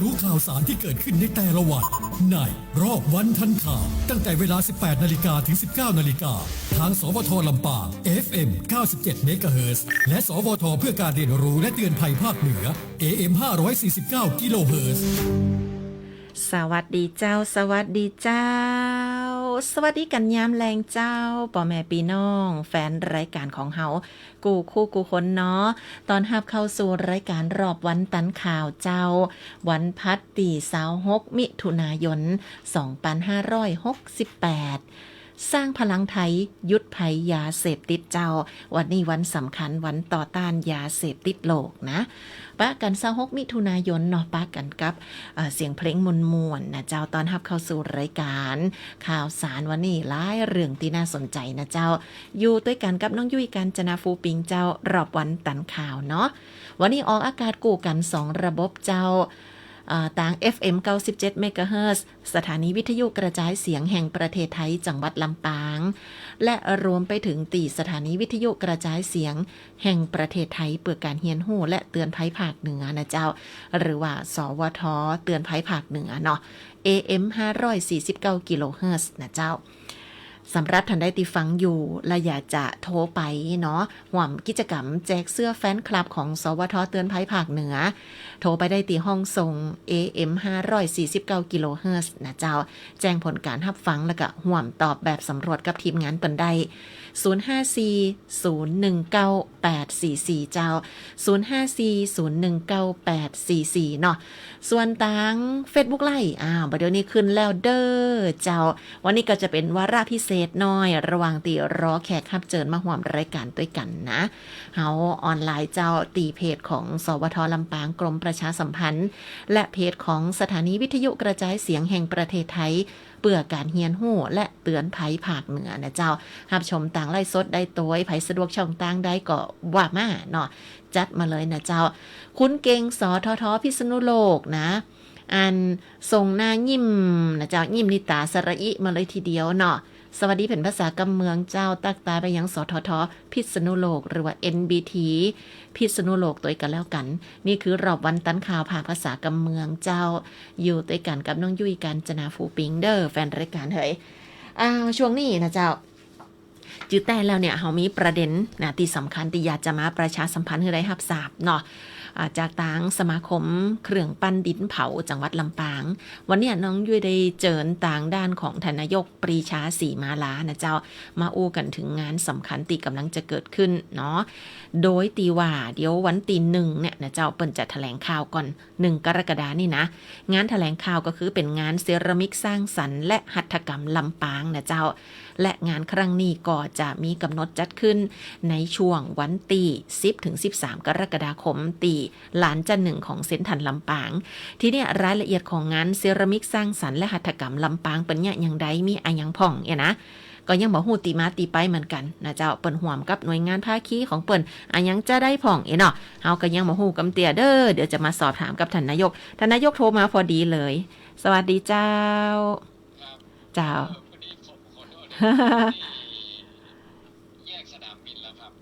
รู้ข่าวสารที่เกิดขึ้นในแต่ละวันในรอบวันทันข่าวตั้งแต่เวลา 18 นาฬิกาถึง 19 นาฬิกาทางสวทลำปาง FM 97 เมกะเฮิรตซ์และสวทเพื่อการเรียนรู้และเตือนภัยภาคเหนือ AM 549 กิโลเฮิรตซ์สวัสดีเจ้าสวัสดีเจ้าสวัสดีกันยามแรงเจ้าป่อแม่พี่น้องแฟนรายการของเฮากูคู่กูคนเนาะตอนรับเข้าสู่รายการรอบวันตันข่าวเจ้าวันพัดตี26มิถุนายน2568สร้างพลังไทยยุดภัยยาเสพติดเจ้าวันนี้วันสำคัญวันต่อต้านยาเสพติดโลกนะปะกัน26มิถุนายนเนาะปะกันกับเสียงเพลงมวลๆนะเจ้าตอนรับเข้าสู่รายการข่าวสารวันนี้หลายเรื่องที่น่าสนใจนะเจ้าอยู่ด้วยกันกับน้องยุ้ยกาญจนาฟูปิงเจ้ารอบวันตันข่าวเนาะวันนี้ออกอากาศกูกัน2ระบบเจ้าต่าง FM 97 เมกะเฮิรตซ์สถานีวิทยุกระจายเสียงแห่งประเทศไทยจังหวัดลำปางและรวมไปถึงตีสถานีวิทยุกระจายเสียงแห่งประเทศไทยเพื่อการเฮียนหู้และเตือนภัยภาคเหนือนะเจ้าหรือว่าสวทเตือนภัยภาคเหนือเนาะ AM 549 กิโลเฮิรตซ์นะเจ้าสำหรับท่านใดที่ฟังอยู่และอยากจะโทรไปเนาะห่วมกิจกรรมแจกเสื้อแฟนคลับของสวทเตือนภัยภาคเหนือโทรไปได้ที่ห้องส่ง AM 549 กิโลเฮิรตซ์นะเจ้าแจ้งผลการรับฟังแล้วก็ห่วมตอบแบบสำรวจกับทีมงานเปิ้นได้054-019-844เจ้า054-019-844เนาะส่วนทาง Facebook ไลฟ์บัดเดี๋ยวนี้ขึ้นแล้วเด้อเจ้าวันนี้ก็จะเป็นวาระพิเศษน้อยระหว่างตีรอแขกรับเชิญมาร่วมรายการด้วยกันนะเฮาออนไลน์เจ้าตีเพจของสวทลำปางกรมประชาสัมพันธ์และเพจของสถานีวิทยุกระจายเสียงแห่งประเทศไทยเพื่อการเฮียนหู้และเตือนภัยภาคเหนือนะเจ้ารับชมต่างไลฟ์สดได้โดยไผสะดวกช่องต่างได้ก็ว่ามาเนาะจัดมาเลยนะเจ้าคุณเก่งสททพิษณุโลกนะอันส่งหน้ายิ้มนะเจ้ายิ้มนิตาสระอิมาเลยทีเดียวเนาะสวัสดีเป็นภาษากำเมืองเจ้าตักตายไปยังสททพิษณุโลกหรือว่า NBT พิษณุโลกตัวกันแล้วกันนี่คือรอบวันตันข่าวผ่าภาษากำเมืองเจ้าอยู่ด้วยกันกับน้องยุ้ยกาญจนาฟูปิงเดอร์แฟนรายการเฮ้ยช่วงนี้นะเจ้าจืดแต่แล้วเนี่ยเฮามีประเด็นนะที่สำคัญที่อยากจะมาประชาสัมพันธ์ให้ได้รับทราบเนาะจากทางสมาคมเครื่องปั้นดินเผาจังหวัดลำปางวันนี้น้องยุ้ยได้เจิญต่างด้านของทานนายกปรีชาศรีมาลานะเจ้ามาอู้กันถึงงานสำคัญที่กำลังจะเกิดขึ้นเนาะโดยตีว่าเดี๋ยววันตีหนึ่งเนี่ยนะเจ้าเปิ้นจะแถลงข่าวก่อน1 กรกฎาคมนี่นะงานแถลงข่าวก็คือเป็นงานเซรามิกสร้างสรรค์และหัตถกรรมลำปางนะเจ้าและงานครั้งนี้ก็จะมีกำหนดจัดขึ้นในช่วงวันที่10 ถึง 13 กรกฎาคมตีลานจันหนึ่งของเซ็นทรัลลำปางทีนี้รายละเอียดของงานเซรามิกสร้างสรรค์และหัตถกรรมลำปางเป็นอย่างใดมีอะหยังพ่องเนี่ยนะก็ยังบ่ฮู้ติมาติไปเหมือนกันนะเจ้าเปิ้นร่วมกับหน่วยงานภาคีของเปิ้นอะหยังจะได้พ่องเนาะเฮาก็ยังบ่ฮู้กำเตียเด้อเดี๋ยวจะมาสอบถามกับท่านนายกโทรมาพอดีเลยสวัสดีเจ้าเจ้า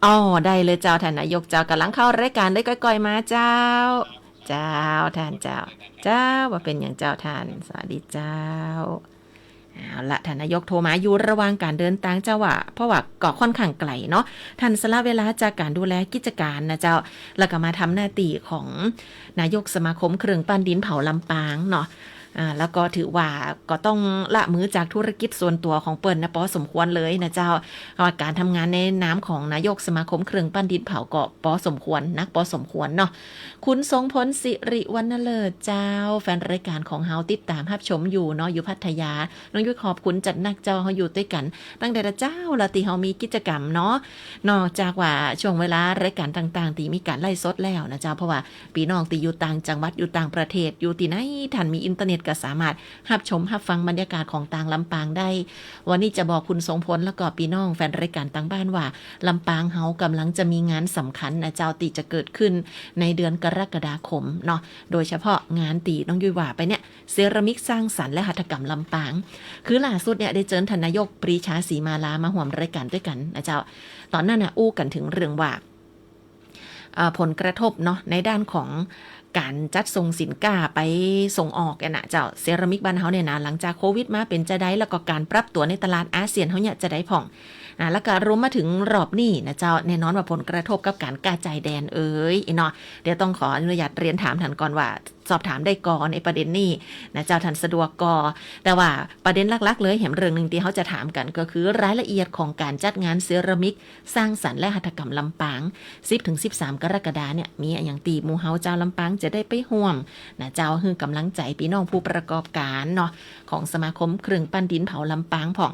อ๋อได้เลยเจ้าท่านนายกเจ้ากำลังเข้ารายการได้ก้อยๆมาเจ้าท่านเจ้าว่าเป็นอย่างเจ้าท่านสวัสดีเจ้าเอาละท่านนายกโทรมาอยู่ระหว่างการเดินทางเจ้าว่าเพราะว่าก็ค่อนข้างไกลเนาะท่านสละเวลาจากการดูแลกิจการนะเจ้าแล้วก็มาทำหน้าที่ของนายกสมาคมเครื่องปั้นดินเผาลำปางเนาะแล้วก็ถือว่าก็ต้องละมือจากธุรกิจส่วนตัวของเปิ้นนะพอสมควรเลยนะเจ้าการทำงานในนามของนายกสมาคมเครื่องปั้นดินเผาก็พอสมควรนักพอสมควรเนาะคุณทรงพลสิริวรรณเลิศเจ้าแฟนรายการของเฮาติดตามรับชมอยู่เนาะอยู่พัทยาน้องยุ้ยขอบคุณจัดนักเจ้าเฮาอยู่ด้วยกันตั้งแต่เจ้าละที่เฮามีกิจกรรมเนาะนอกจากว่าช่วงเวลารายการต่างๆที่มีการไล่สดแล้วนะเจ้าเพราะว่าพี่น้องที่อยู่ต่างจังหวัดอยู่ต่างประเทศอยู่ที่ไหนท่านมีอินเทอร์เน็ตก็สามารถรับชมรับฟังบรรยากาศของต่างลำปางได้วันนี้จะบอกคุณทรงพลแล้วก็พี่น้องแฟนรายการต่างบ้านว่าลำปางเฮากำลังจะมีงานสำคัญนะเจ้าตีจะเกิดขึ้นในเดือนกรกฎาคมเนาะโดยเฉพาะงานตีน้องยุ้ยว่าไปเนี่ยเซรามิกสร้างสรรค์และหัตถกรรมลำปางคือล่าสุดเนี่ยได้เจอท่านนายกปรีชาศรีมาลามาร่วมรายการด้วยกันนะเจ้าตอนนั้นอู้กันถึงเรื่องว่าผลกระทบเนาะในด้านของ การจัดส่งสินค้าไปส่งออกกันนะเจ้าเซรามิกบ้านเฮาเนี่ยนะหลังจากโควิดมาเป็นจะได้แล้วก็การปรับตัวในตลาดอาเซียนเฮาเนี่ยจะได้ผ่องแล้วก็รวมมาถึงรอบนี้นะเจ้าแน่นอนว่าผลกระทบกับการกระจายแดนเนาะเดี๋ยวต้องขออนุญาตเรียนถามท่านก่อนว่าสอบถามได้ก่อนในประเด็นนี้นะเจ้าท่านสะดวกก่อแต่ว่าประเด็นหลักๆเลยเห็นเรื่องนึงที่เขาจะถามกันก็คือรายละเอียดของการจัดงานเซรามิกสร้างสรรค์และหัตถกรรมลำปาง 10-13 กรกฎาคมเนี่ยมีอย่างตีหมู่เฮาเจ้าลำปางจะได้ไปห่วมนะเจ้าคือกำลังใจพี่น้องผู้ประกอบการเนาะของสมาคมเครื่องปั้นดินเผาลำปางผ่อง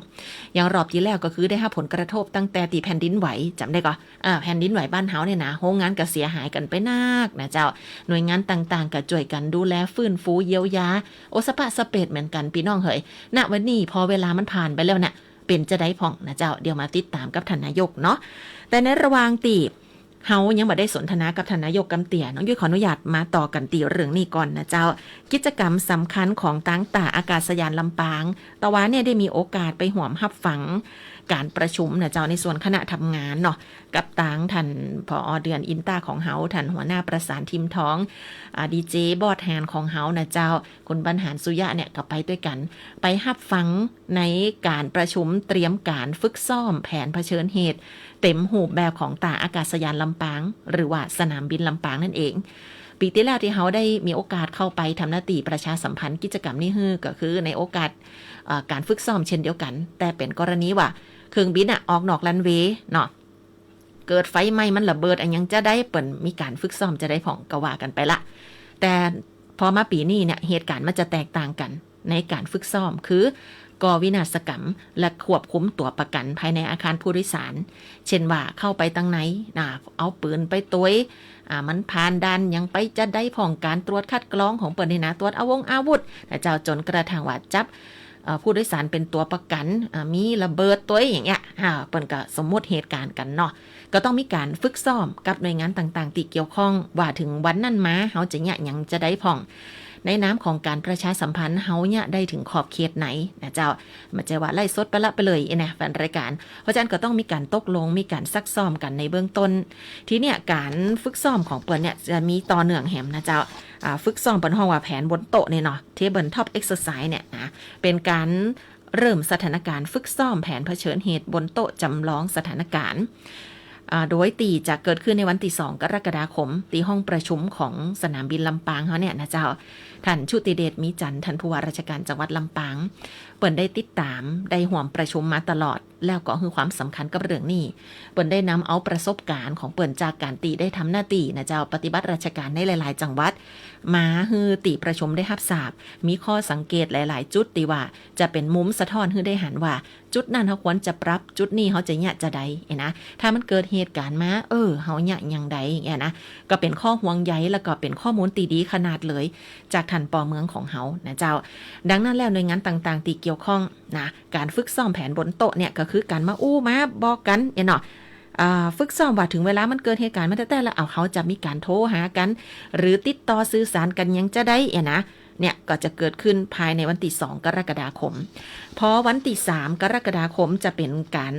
อย่างรอบที่แล้วก็คือได้รับผลกระทบตั้งแต่ตีแผ่นดินไหวจำได้ก่อนแผ่นดินไหวบ้านเฮาเนี่ยนะโรงงานก็เสียหายกันไปนักนะเจ้าหน่วยงานต่างๆก็ช่วยกันดูแลฟื้นฟูเยียวยาโอสปะสเปดเหมือนกันพี่น้องเฮ้ยณวันนี้พอเวลามันผ่านไปแล้วเนี่ยเป็นจะได้ผ่องนะเจ้าเดี๋ยวมาติดตามกับท่านนายกเนาะแต่ในระหว่างตีเฮายังบ่ได้สนทนากับท่านนายกกำเตี่ยน้องยุ้ยขออนุญาตมาต่อกันตีเรื่องนี้ก่อนนะเจ้ากิจกรรมสำคัญของตั้งตาอากาศยานลำปางตะวันเนี่ยได้มีโอกาสไปห่วมรับฟังการประชุมนะเจ้าในส่วนคณะทำงานเนาะกับตั้งท่านผอ.เดือนอินตาของเฮาท่านหัวหน้าประสานทีมท้องดีเจบอดแฮนของเฮานะเจ้าคุณบรรหารสุยะเนี่ยก็ไปด้วยกันไปรับฟังในการประชุมเตรียมการฝึกซ้อมแผนเผชิญเหตุเต็มรูปแบบของตาอากาศยานลำปางหรือว่าสนามบินลำปางนั่นเองปีที่แล้วที่เฮาได้มีโอกาสเข้าไปทำหน้าที่ประชาสัมพันธ์กิจกรรมนี้ก็คือในโอกาสการฝึกซ้อมเช่นเดียวกันแต่เป็นกรณีว่าเครื่องบินออกนอกรันเวย์เนาะเกิดไฟไหม้มันระเบิดอันยังจะได้เปิ่นมีการฝึกซ้อมจะได้ผ่องก็ว่ากันไปละแต่พอมาปีนี้เนี่ยเหตุการณ์มันจะแตกต่างกันในการฝึกซ้อมคือก่อวินาศกรรมและควบคุมตัวประกันภายในอาคารผู้โดยสารเช่นว่าเข้าไปตั้งไหนเอาปืนไปตัวมันผ่านดันยังไปจะได้ผ่องการตรวจคัดกรองของเปิ่นนี่นะตรวจอาวุธแต่เจ้าจนกระทั่งว่าจับผู้โดยสารเป็นตัวประกันมีระเบิดตัวอย่างเงี้ยเปิ่นก็สมมติเหตุการณ์กันเนาะก็ต้องมีการฝึกซ้อมกับหน่วยงานต่างๆที่เกี่ยวข้องว่าถึงวันนั้นมาเฮาจะเนี่ยยังจะได้ผ่องในน้ำของการประชาสัมพันธ์เฮาเนี่ยได้ถึงขอบเขตไหนนะเจ้ามันจะว่าไล่สดไปละไปเลยนะแฟนรายการเพราะฉะนั้นก็ต้องมีการตกลงมีการซักซ้อมกันในเบื้องต้นทีเนี่ยการฝึกซ้อมของเปิ้นเนี่ยจะมีต่อเนื่องแหมนะเจ้าฝึกซ้อมเปิ้นห้องว่าแผนบนโต๊ะเนี่ยเนาะเทเบิลท็อปเอ็กซ์ไซส์เนี่ยนะเป็นการเริ่มสถานการณ์ฝึกซ้อมแผนเผชิญเหตุบนโต๊ะจำลองสถานการณ์โดยตีจะเกิดขึ้นในวันที่2 กรกฎาคมที่ห้องประชุมของสนามบินลำปางเขาเนี่ยนะเจ้าท่านชุติเดชมีจันทร์ท่านผู้ว่าราชการจังหวัดลำปางเปิ่นได้ติดตามได้ห่วมประชุมมาตลอดแล้วก็คือความสำคัญกับเรื่องนี้เปิ่นได้นำเอาประสบการณ์ของเปิ่นจากการตีได้ทำหน้าที่นะเจ้าปฏิบัติราชการในหลายๆจังหวัดมาฮือตีประชุมได้รับทราบมีข้อสังเกตหลายๆจุดที่ว่าจะเป็นมุมสะท้อนฮือได้หันว่าจุดนั้นเขาควรจะปรับจุดนี้เขาจะเนี่ยจะใดนะถ้ามันเกิดเหตุการณ์มาเขาเนี่ยยังใดอย่างเงี้ยนะก็เป็นข้อห่วงใยแล้วก็เป็นข้อมูลตีดีขนาดเลยจากท่านปอเมืองของเฮานะเจ้าดังนั้นแล้วหน่วยงานต่างๆที่เกี่ยวข้องนะการฝึกซ้อมแผนบนโต๊ะเนี่ยก็คือการมามาบอกกันเนาะฝึกซ้อมว่าถึงเวลามันเกิดเหตุการณ์มันแต่ละเขาจะมีการโทรหากันหรือติดต่อสื่อสารกันยังจะได้นะเนี่ยก็จะเกิดขึ้นภายในวันที่2 กรกฎาคมพอวันที่3 กรกฎาคมจะเป็นการ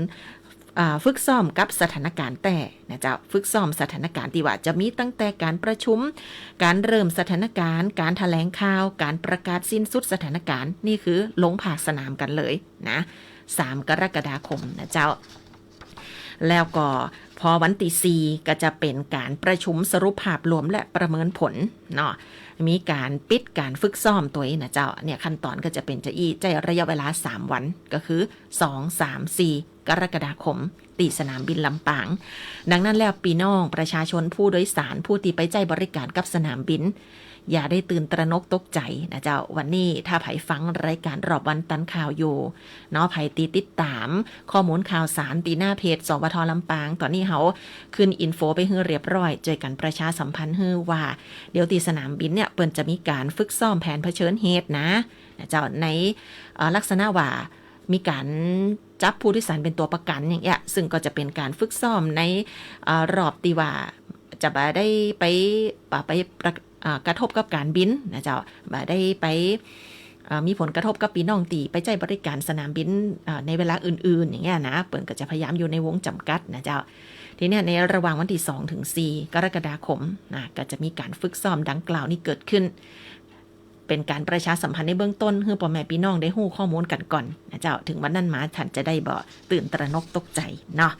ฝึกซ้อมกับสถานการณ์แต่นะจ๊ะฝึกซ้อมสถานการณ์ที่ว่าจะมีตั้งแต่การประชุมการเริ่มสถานการณ์การแถลงข่าวการประกาศสิ้นสุดสถานการณ์นี่คือลงภาคสนามกันเลยนะ3 กรกฎาคมนะเจ้าแล้วก็พอวันที่4ก็จะเป็นการประชุมสรุปภาพรวมและประเมินผลเนาะมีการปิดการฝึกซ้อมตัวนี้นะเจ้าเนี่ยขั้นตอนก็จะเป็นใจระยะเวลา3 วันก็คือ2 3 4 กรกฎาคมตีสนามบินลำปางดังนั้นแล้วพี่น้องประชาชนผู้โดยสารผู้ที่ไปใจบริการกับสนามบินอย่าได้ตื่นตระหนกตกใจนะเจ้าวันนี้ถ้าไผฟังรายการรอบวันตันข่าวอยู่เนาะไผติดตามข้อมูลข่าวสารตีหน้าเพจสวท.ลำปางตอนนี้เขาขึ้นอินโฟไปให้เรียบร้อยเจอกันประชาสัมพันธ์ให้ว่าเดี๋ยวตีสนามบินเนี่ยเปิ้นจะมีการฝึกซ้อมแผนเผชิญเหตุนะเจ้าในลักษณะว่ามีการจับผู้โดยสารเป็นตัวประกันอย่างเงี้ยซึ่งก็จะเป็นการฝึกซ้อมในรอบที่ว่าจะบ่ได้ไปกระทบกับการบินนะเจ้าบ่ได้ไป มีผลกระทบกับพี่น้องตีไปใช้บริการสนามบินในเวลาอื่นๆอย่างเงี้ยนะเปิ่นก็จะพยายามอยู่ในวงจำกัดนะเจ้าทีเนี้ยในระหว่างวันที่2ถึง4กรกฎาคมนะก็จะมีการฝึกซ้อมดังกล่าวนี้เกิดขึ้นเป็นการประชาสัมพันธ์ในเบื้องต้นเพื่อพ่อแม่พี่น้องได้ฮู้ข้อมูลกันก่อนนะเจ้าถึงวันนั้นมาท่านจะได้บ่ตื่นตระหนกตกใจเนาะ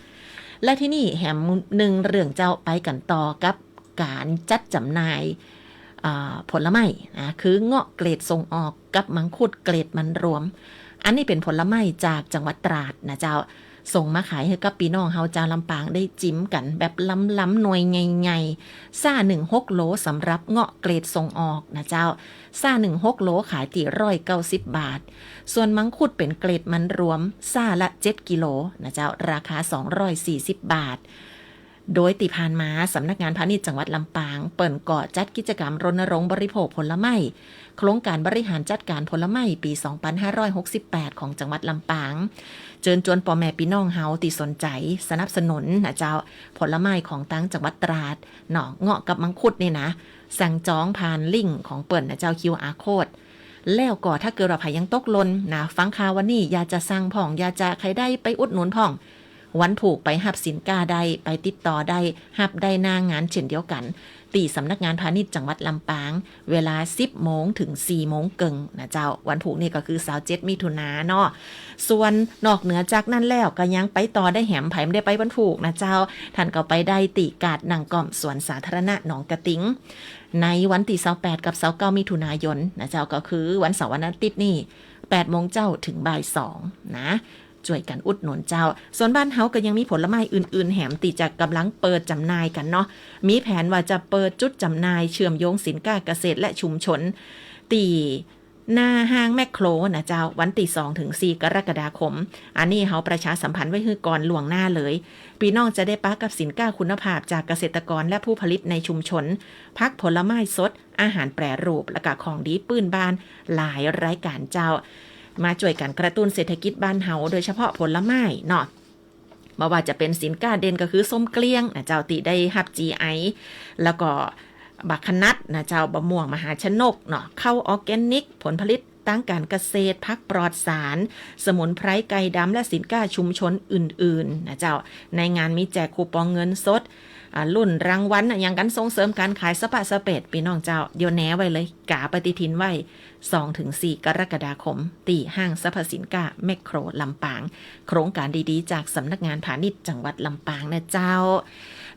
และที่นี่แหมหนึ่งเรื่องเจ้าไปกันต่อกับการจัดจำหน่ายผลไม้นะคือเงาะเกรดส่งออกกับมังคุดเกรดมันรวมอันนี้เป็นผลไม้จากจังหวัดตราดนะเจ้าส่งมาขายให้กับพี่น้องเฮาเจ้าลำปางได้จิ้มกันแบบล้ำๆหน่วยใหญ่ๆซ่า1-6 โลสำหรับเงาะเกรดส่งออกนะเจ้าซ่า1-6 โลขายที่190 บาทส่วนมังคุดเป็นเกรดมันรวมซ่าละ7 กิโลนะเจ้าราคา240 บาทโดยติผ่านมาสำนักงานพาณิชย์จังหวัดลำปางเปิดก่อจัดกิจกรรมรณรงค์บริโภคผลไม้โครงการบริหารจัดการผลไม้ปี 2568 ของจังหวัดลำปางเชิญชวนพ่อแม่พี่น้องเฮาที่สนใจสนับสนุนนะเจ้าผลไม้ของตั้งจังหวัดตราดเนาะเงาะกับมังคุดนี่นะสั่งจองผ่านลิงก์ของเปิ่นนะเจ้า QR Code แล้วก็ถ้าเกิดว่าไผยังตกหล่นนะฟังข่าววันนี้อยากจะสั่งพ่องอยากจะใครได้ไปอุดหนุนพ่องวันผูกไปหับสินค้าได้ไปติดต่อได้หับได้หน้างานเช่นเดียวกันตีสำนักงานพาณิชย์จังหวัดลำปางเวลา 10 โมงถึง 4 โมงเกิงนะเจ้าวันผูกนี่ก็คือ27 มิถุนายนเนาะส่วนนอกเหนือจากนั้นแล้วก็ยังไปต่อได้แหมไผไม่ได้ไปวันผูกนะเจ้าท่านก็ไปได้ติกาดหนังก่อมสวนสาธารณะหนองกระติงในวันที่28กับ29 มิถุนายนนะเจ้าก็คือวันเสาร์วันอาทิตย์นี่8 โมงเจ้าถึงบ่าย 2นะช่วยกันอุดหนุนเจ้าส่วนบ้านเฮาก็ยังมีผลไม้อื่นๆแหมติจะกำลังเปิดจำหน่ายกันเนาะมีแผนว่าจะเปิดจุดจำหน่ายเชื่อมโยงสินค้าเกษตรและชุมชนตีหน้าห้างแมคโครนะเจ้าวันที่2ถึง4กรกฎาคมอันนี้เฮาประชาสัมพันธ์ไว้คือก่อนล่วงหน้าเลยพี่น้องจะได้ปะกับสินค้าคุณภาพจากเกษตรกรและผู้ผลิตในชุมชนพักผลไม้สดอาหารแปรรูปและก็ของดีปื้นบ้านหลายรายการเจ้ามาช่วยกันกระตุ้นเศรษฐกิจบ้านเฮาโดยเฉพาะผลไม้เนาะบ่ว่าจะเป็นสินค้าเด่นก็คือส้มเกลี้ยงนะเจ้าติได้รับ GI แล้วก็บักขนัดนะเจ้าบะม่วงมหาชนกเนาะข้าวออร์แกนิกผลผลิตตั้งการเกษตรผักปลอดสารสมุนไพรไก่ดำและสินค้าชุมชนอื่นๆนะเจ้าในงานมีแจกคูปองเงินสดรุ่นรางวัลอย่างกันส่งเสริมการขายสปะสเปดพี่น้องเจ้าเดี๋ยวแหนไว้เลยกาปฏิทินไว้2-4 กรกฎาคมตีห้างสรรพสินค้าแมคโครลำปางโครงการดีๆจากสำนักงานพาณิชย์จังหวัดลำปางนะเจ้า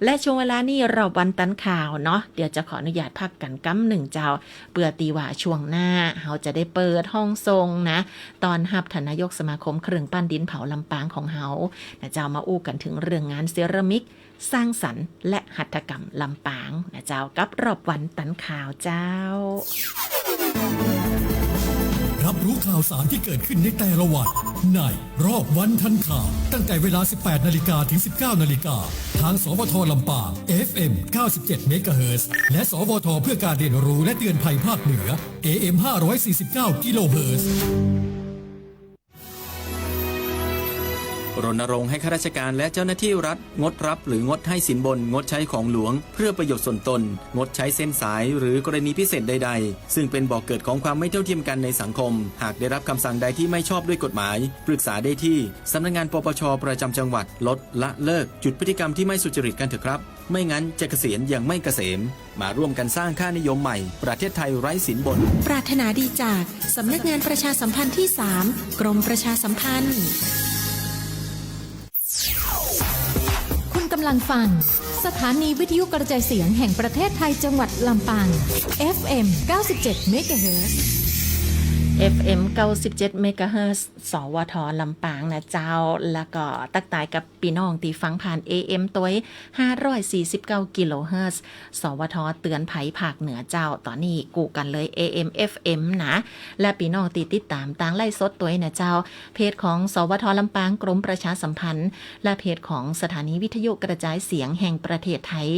และช่วงเวลานี้เราวันตันข่าวเนาะเดี๋ยวจะขออนุญาตพักกันกั๊มหนึ่งเจ้าเปื่อตีว่าช่วงหน้าเราจะได้เปิดห้องทรงนะตอนรับท่านนายกสมาคมเครื่องปั้นดินเผาลำปางของเฮานะเจ้ามาอู้กันถึงเรื่องงานเซรามิกสร้างสรรค์และหัตถกรรมลำปางนะเจ้ากับรอบวันตันข่าวเจ้ารับรู้ข่าวสารที่เกิดขึ้นในแต่ละวันในรอบวันทันข่าวตั้งแต่เวลา 18 นาฬิกาถึง 19 นาฬิกาทางสวทลำปาง FM 97 เมกะเฮิรตซ์และสวทเพื่อการเรียนรู้และเตือนภัยภาคเหนือ AM 549 กิโลเฮิรตซ์ รณรงค์ให้ข้าราชการและเจ้าหน้าที่รัฐงดรับหรืองดให้สินบนงดใช้ของหลวงเพื่อประโยชน์ส่วนตนงดใช้เส้นสายหรือกรณีพิเศษใดๆซึ่งเป็นบ่อกเกิดของความไม่เท่าเทียมกันในสังคมหากได้รับคำสั่งใดที่ไม่ชอบด้วยกฎหมายปรึกษาได้ที่สำนักงานปปชประจำจังหวัดลดละเลิกจุดพฤติกรรมที่ไม่สุจริตกันเถอะครับไม่งั้นจะเกษียณอย่างไม่เกษมมาร่วมกันสร้างค่านิยมใหม่ประเทศไทยไร้สินบนปรารถนาดีจากสำนักงานประชาสัมพันธ์ที่ 3 กรมประชาสัมพันธ์กำลังฟังสถานีวิทยุกระจายเสียงแห่งประเทศไทยจังหวัดลำปาง FM 97 เมกะเฮิรตซ์ FM 97 เมกะเฮิรตซ์สวทลำปางนะเจ้าแล้วก็ตักตายกับพี่น้องที่ฟังผ่าน AM ตัว549 กิโลเฮิรตซ์สวทเตือนภัยภาคเหนือเจ้าตอนนี้กูกันเลย AM FM นะและพี่น้องติดตามต่างไล่สดตัวนะเจ้าเพจของสวทลำปางกรมประชาสัมพันธ์และเพจของสถานีวิทยุกระจายเสียงแห่งประเทศไทย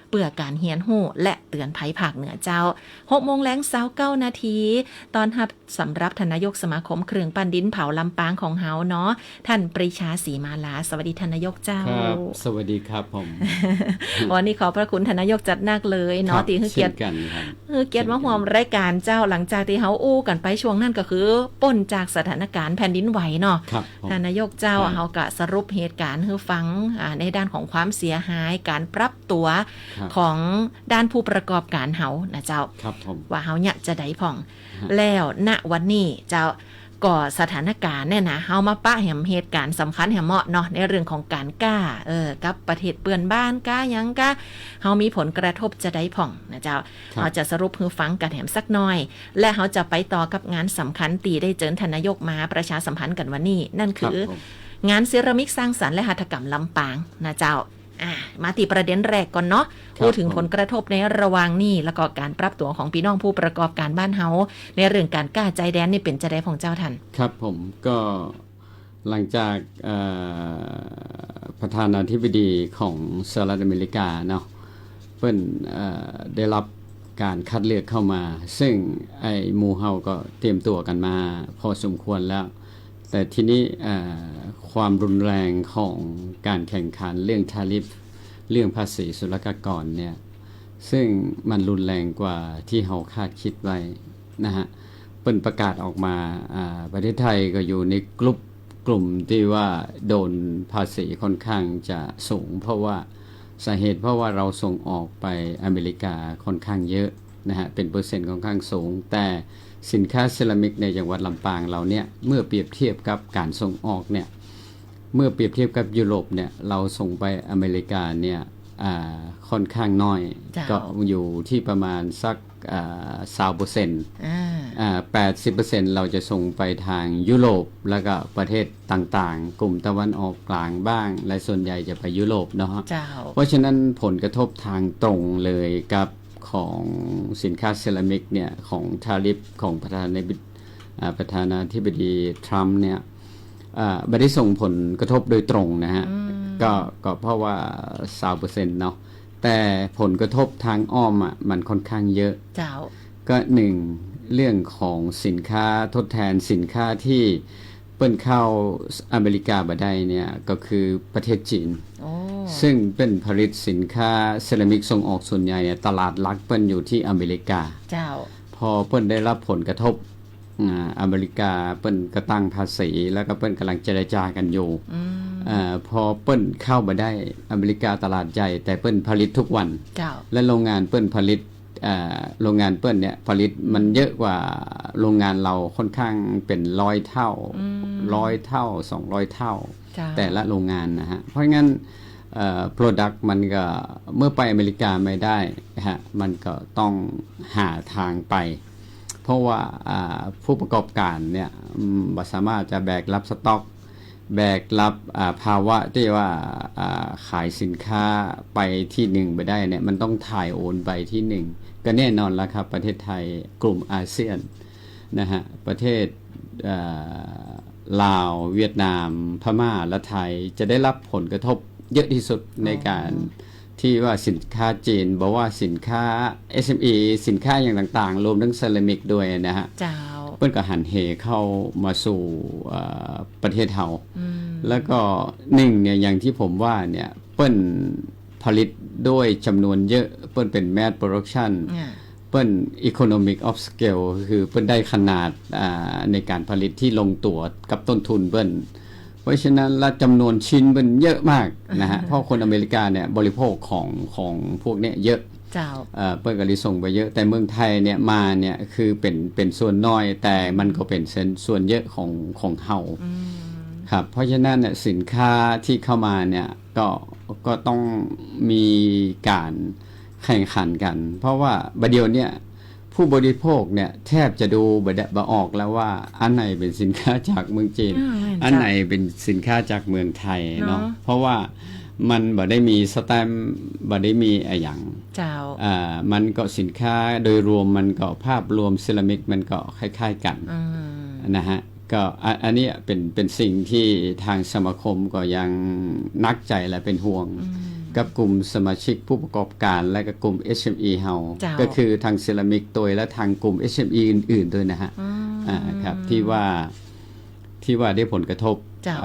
เปื่อการเฮียนหู้และเตือนภัยภาคเหนือเจ้า6 โมงแลง29 นาทีตอนรับสำหรับทานนายกสมาคมเครื่องปั้นดินเผาลำปางของเฮาเนาะท่านปรีชาศรีมาลาสวัสดีทานนายกเจ้า ครับสวัสดีครับผม วันนี้ขอบพระคุณทานนายกจัดหนักเลยเนาะตีให้เกียรติ กันครับ เกียรติมาห่วมรายการเจ้าหลังจากที่เฮาอู้กันไปช่วงนั้นก็คือป้นจากสถานการณ์แผ่นดินไหวเนาะ ครับผม ท่านนายกเจ้า ครับ เฮาก็สรุปเหตุการณ์ให้ฟังในด้านของความเสียหายการปรับตัว ครับ ของด้านผู้ประกอบการเฮานะเจ้า ครับผม ว่าเฮาเนี่ยจะได้พ่อง ฮะ แล้วณวันนี้เจ้าก่อสถานการณ์เนี่ยนะเฮามาปะแหมเหตุการณ์สำคัญแหมเหมาะเนาะในเรื่องของการกล้ากับประเทศเปื้อนบ้านกล้าหยังกล้าเฮามีผลกระทบจะได้พ่องนะเจ้า ครับ เฮาจะสรุปให้ฟังกันแหมสักหน่อย และเฮาจะไปต่อกับงานสำคัญตีได้เจิญทานนายกมาประชาสัมพันธ์กันวันนี้ นั่น ค คื รับ อ ผม งานเซรามิกสร้างสรรค์และหัตถกรรมลำปางนะเจ้ามาตีประเด็นแรกก่อนเนาะ ครับ พูดถึง ผม ผลกระทบในระหว่างนี้แล้วก็การปรับตัวของพี่น้องผู้ประกอบการบ้านเฮาในเรื่องการกล้าใจแดนนี่เป็นจะได้ของเจ้าทัน ครับผมก็หลังจากประธานาธิบดีของสหรัฐอเมริกาเนาะเพิ่นได้รับการคัดเลือกเข้ามา ซึ่งไอ้หมู่เฮาก็เตรียมตัวกันมาพอสมควรแล้ว แต่ทีนี้ความรุนแรงของการแข่งขันเรื่องทาริฟเรื่องภาษีศุลกากรเนี่ยซึ่งมันรุนแรงกว่าที่เฮาคาดคิดไว้นะฮะเปิ้นประกาศออกมาประเทศไทยก็อยู่ในกลุ่มที่ว่าโดนภาษีค่อนข้างจะสูง เพราะว่าสาเหตุเพราะว่าเราส่งออกไปอเมริกาค่อนข้างเยอะนะฮะเป็นเปอร์เซ็นต์ค่อนข้างสูง แต่สินค้าเซรามิกในจังหวัดลำปางเราเนี่ยเมื่อเปรียบเทียบกับการส่งออกเนี่ยเมื่อเปรียบเทียบกับยุโรปเนี่ยเราส่งไปอเมริกาเนี่ยค่อนข้างน้อย จ้า ก็อยู่ที่ประมาณสัก20% 80% เราจะส่งไปทางยุโรปแล้วก็ประเทศต่างๆ กลุ่มตะวันออกกลางบ้าง และส่วนใหญ่จะไปยุโรปเนาะ เจ้า เพราะฉะนั้นผลกระทบทางตรงเลยกับของสินค้าเซรามิกเนี่ยของทาริฟของประธานาธิบดีทรัมป์เนี่ยไม่ได้ส่งผลกระทบโดยตรงนะฮะก็เพราะว่า 20% เนาะแต่ผลกระทบทางอ้อมมันค่อนข้างเยอะ เจ้า ก็หนึ่งเรื่องของสินค้าทดแทนสินค้าที่เปิ้นเข้าอเมริกาบ่ได้เนี่ยก็คือประเทศจีน โอ้ ซึ่งเป็นผลิตสินค้าเซรามิกส่งออกส่วนใหญ่เนี่ยตลาดหลักเปิ้นอยู่ที่อเมริกา เจ้า พอเปิ้นได้รับผลกระทบอเมริกาเปิ้นก็ตั้งภาษีแล้วก็เปิ้นกำลังเจรจากันอยู่พอเปิ้นเข้ามาได้อเมริกาตลาดใหญ่แต่เปิ้นผลิตทุกวัน เจ้า และโรงงานเปิ้นผลิตโรงงานเปิ้นเนี่ยผลิตมันเยอะกว่าโรงงานเราค่อนข้างเป็น100 เท่า100 เท่า200 เท่า จ้า แต่ละโรงงานนะฮะเพราะงั้นproduct มันก็เมื่อไปอเมริกาไม่ได้ฮะมันก็ต้องหาทางไป เพราะว่าผู้ประกอบการเนี่ยบ่สามารถจะแบกรับสต็อกแบกรับภาวะที่ว่าขายสินค้าไปที่หนึ่งไปได้เนี่ยมันต้องถ่ายโอนไปที่หนึ่งก็แน่นอนแล้วครับประเทศไทยกลุ่มอาเซียนนะฮะประเทศลาวเวียดนามพม่าและไทยจะได้รับผลกระทบเยอะที่สุดในการที่ว่าสินค้าจีนบอกว่าสินค้า SME สินค้าอย่างต่างๆรวมทั้งเซรามิกด้วยนะฮะ เจ้า เปิ้นก็หันเหเข้ามาสู่ประเทศเฮาแล้วก็หนึ่งเนี่ยอย่างที่ผมว่าเนี่ยเปิ้นผลิตด้วยจำนวนเยอะเปิ้นเป็น mass production เปิ้น economic of scale คือเปิ้นได้ขนาดในการผลิตที่ลงตัวกับต้นทุนเปิ้นเพราะฉะนั้นละจำนวนชิ้นเปิ้นเยอะมากนะฮะ เพราะคนอเมริกาเนี่ยบริโภคของพวกเนี้ยเยอะ เจ้า เปิ้นก็เลยส่งไปเยอะแต่เมืองไทยเนี่ยมาเนี่ยคือเป็นส่วนน้อยแต่มันก็เป็นส่วนเยอะของเฮาครับเพราะฉะนั้นเนี่ยสินค้าที่เข้ามาเนี่ยก็ต้องมีการแข่งขันกัน เพราะว่าบัดเดียวเนี่ยผู้บริโภคเนี่ยแทบจะดูบ่ออกแล้วว่าอันไหนเป็นสินค้าจากเมืองจีนอันไหนเป็นสินค้าจากเมืองไทยเนาะเพราะว่ามันบ่ได้มีสแตมป์บ่ได้มีอย่าง เจ้า มันก็สินค้าโดยรวมมันก็ภาพรวมเซรามิกมันก็คล้ายๆกันนะฮะก็อันนี้เป็นสิ่งที่ทางสมาคมก็ยังนักใจและเป็นห่วง กับกลุ่มสมาชิกผู้ประกอบการและก็กลุ่ม SME เฮา เจ้า ก็คือทางเซรามิกตัวและทางกลุ่ม SME อื่นๆด้วยนะฮะครับที่ว่าได้ผลกระทบ เจ้า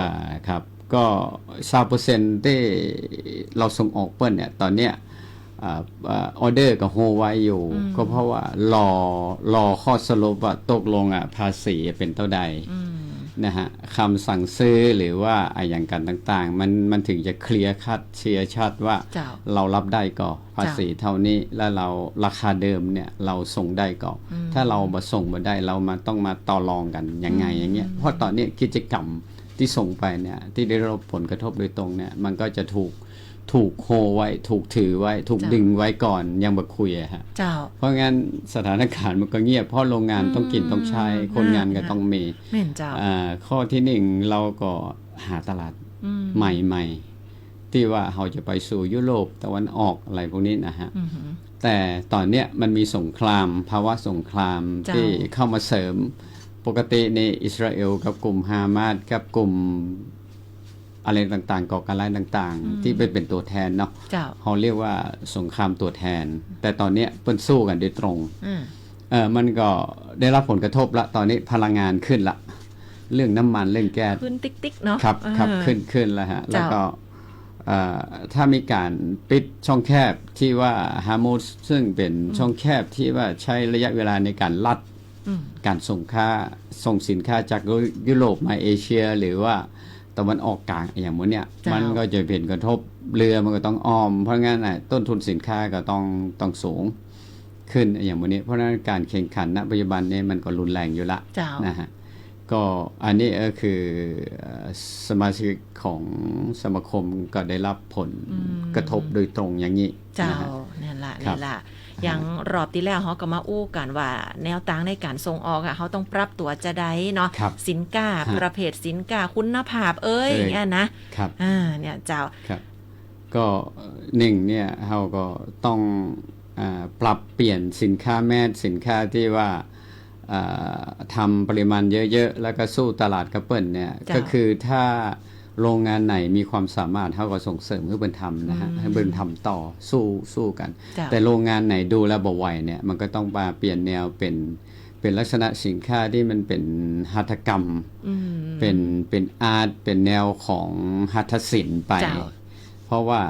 ครับก็20%ที่เราส่งออกเปิ้นเนี่ยตอนเนี้ยออเดอร์ก็โฮไว้อยู่ ก็เพราะว่ารอข้อสรุปว่าตกลงภาษีเป็นเท่าใดนะฮะคำสั่งซื้อหรือว่าอย่างกันต่างๆมันถึงจะเคลียร์ชัดว่า เจ้า เรารับได้ก็ภาษีเท่านี้แล้วเราราคาเดิมเนี่ยเราส่งได้ก็ถ้าเราบ่ส่งบ่ได้เราต้องมาต่อรองกันยังไงอย่างเงี้ยเพราะตอนนี้กิจกรรมที่ส่งไปเนี่ยที่ได้รับผลกระทบโดยตรงเนี่ยมันก็จะถูกโฮไว้ถูกถือไว้ถูกดึงไว้ก่อนยังบ่คุยฮะ เจ้า เพราะงั้นสถานการณ์มันก็เงียบเพราะโรงงานต้องกินต้องใช้คนงานก็ต้องมี แม่นเจ้า ข้อที่1เราก็หาตลาดใหม่ๆที่ว่าเราจะไปสู่ยุโรปตะวันออกอะไรพวกนี้นะฮะแต่ตอนเนี้ยมันมีสงครามภาวะสงคราม เจ้า ที่เข้ามาเสริมปกติในอิสราเอลกับกลุ่มฮามาสกับกลุ่มอะไรต่างๆก่อการร้ายต่างๆที่เป็นตัวแทนเนาะ เจ้า เขาเรียกว่าสงครามตัวแทน แต่ตอนเนี้ยเปิ้นสู้กันโดยตรงมันก็ได้รับผลกระทบละตอนนี้พลังงานขึ้นละเรื่องน้ำมันเรื่องแก๊ส ขึ้นติ๊กๆเนาะ ครับขึ้นแล้วฮะแล้วก็ถ้ามีการปิดช่องแคบที่ว่าฮามูสซึ่งเป็นช่องแคบที่ว่าใช้ระยะเวลาในการลัดการส่งสินค้าจากยุโรปมาเอเชีย หรือว่าตะวันออกกลางอย่างมื้อเนี่ยมันก็จะเป็นกระทบเรือมันก็ต้องอ้อมเพราะงั้นต้นทุนสินค้าก็ต้องสูงขึ้นอย่างมื้อนี้เพราะฉะนั้นการแข่งขันณปัจจุบันนี้มันก็รุนแรงอยู่ละนะฮะก็อันนี้ก็คือสมาชิกของสมาคมก็ได้รับผลกระทบโดยตรงอย่างนี้ เจ้า นะฮะ นั่นล่ะอย่างรอบที่แล้วเขาก็มาอู้กันว่าแนวทางในการส่งออกเขาต้องปรับตัวจะได้เนาะ ครับ สินค้าประเภทสินค้าคุณภาพอย่างเงี้ยนะครับ เนี่ยเจ้า ครับก็หนึ่งเนี่ยเราก็ต้องปรับเปลี่ยนสินค้าแม่สินค้าที่ว่าทำปริมาณเยอะๆแล้วก็สู้ตลาดกระเปิ้ลเนี่ยก็คือถ้าโรงงานไหนมีความสามารถเขาก็ส่งเสริมให้เปิ้ลทำนะฮะให้เปิ้ลทำต่อสู้กัน แต่โรงงานไหนดูแลบ่ไหวเนี่ยมันก็ต้องมาเปลี่ยนแนวเป็นลักษณะสินค้าที่มันเป็นหัตถกรรมเป็นอาร์ตเป็นแนวของหัตถศิลป์ไปเพราะว่า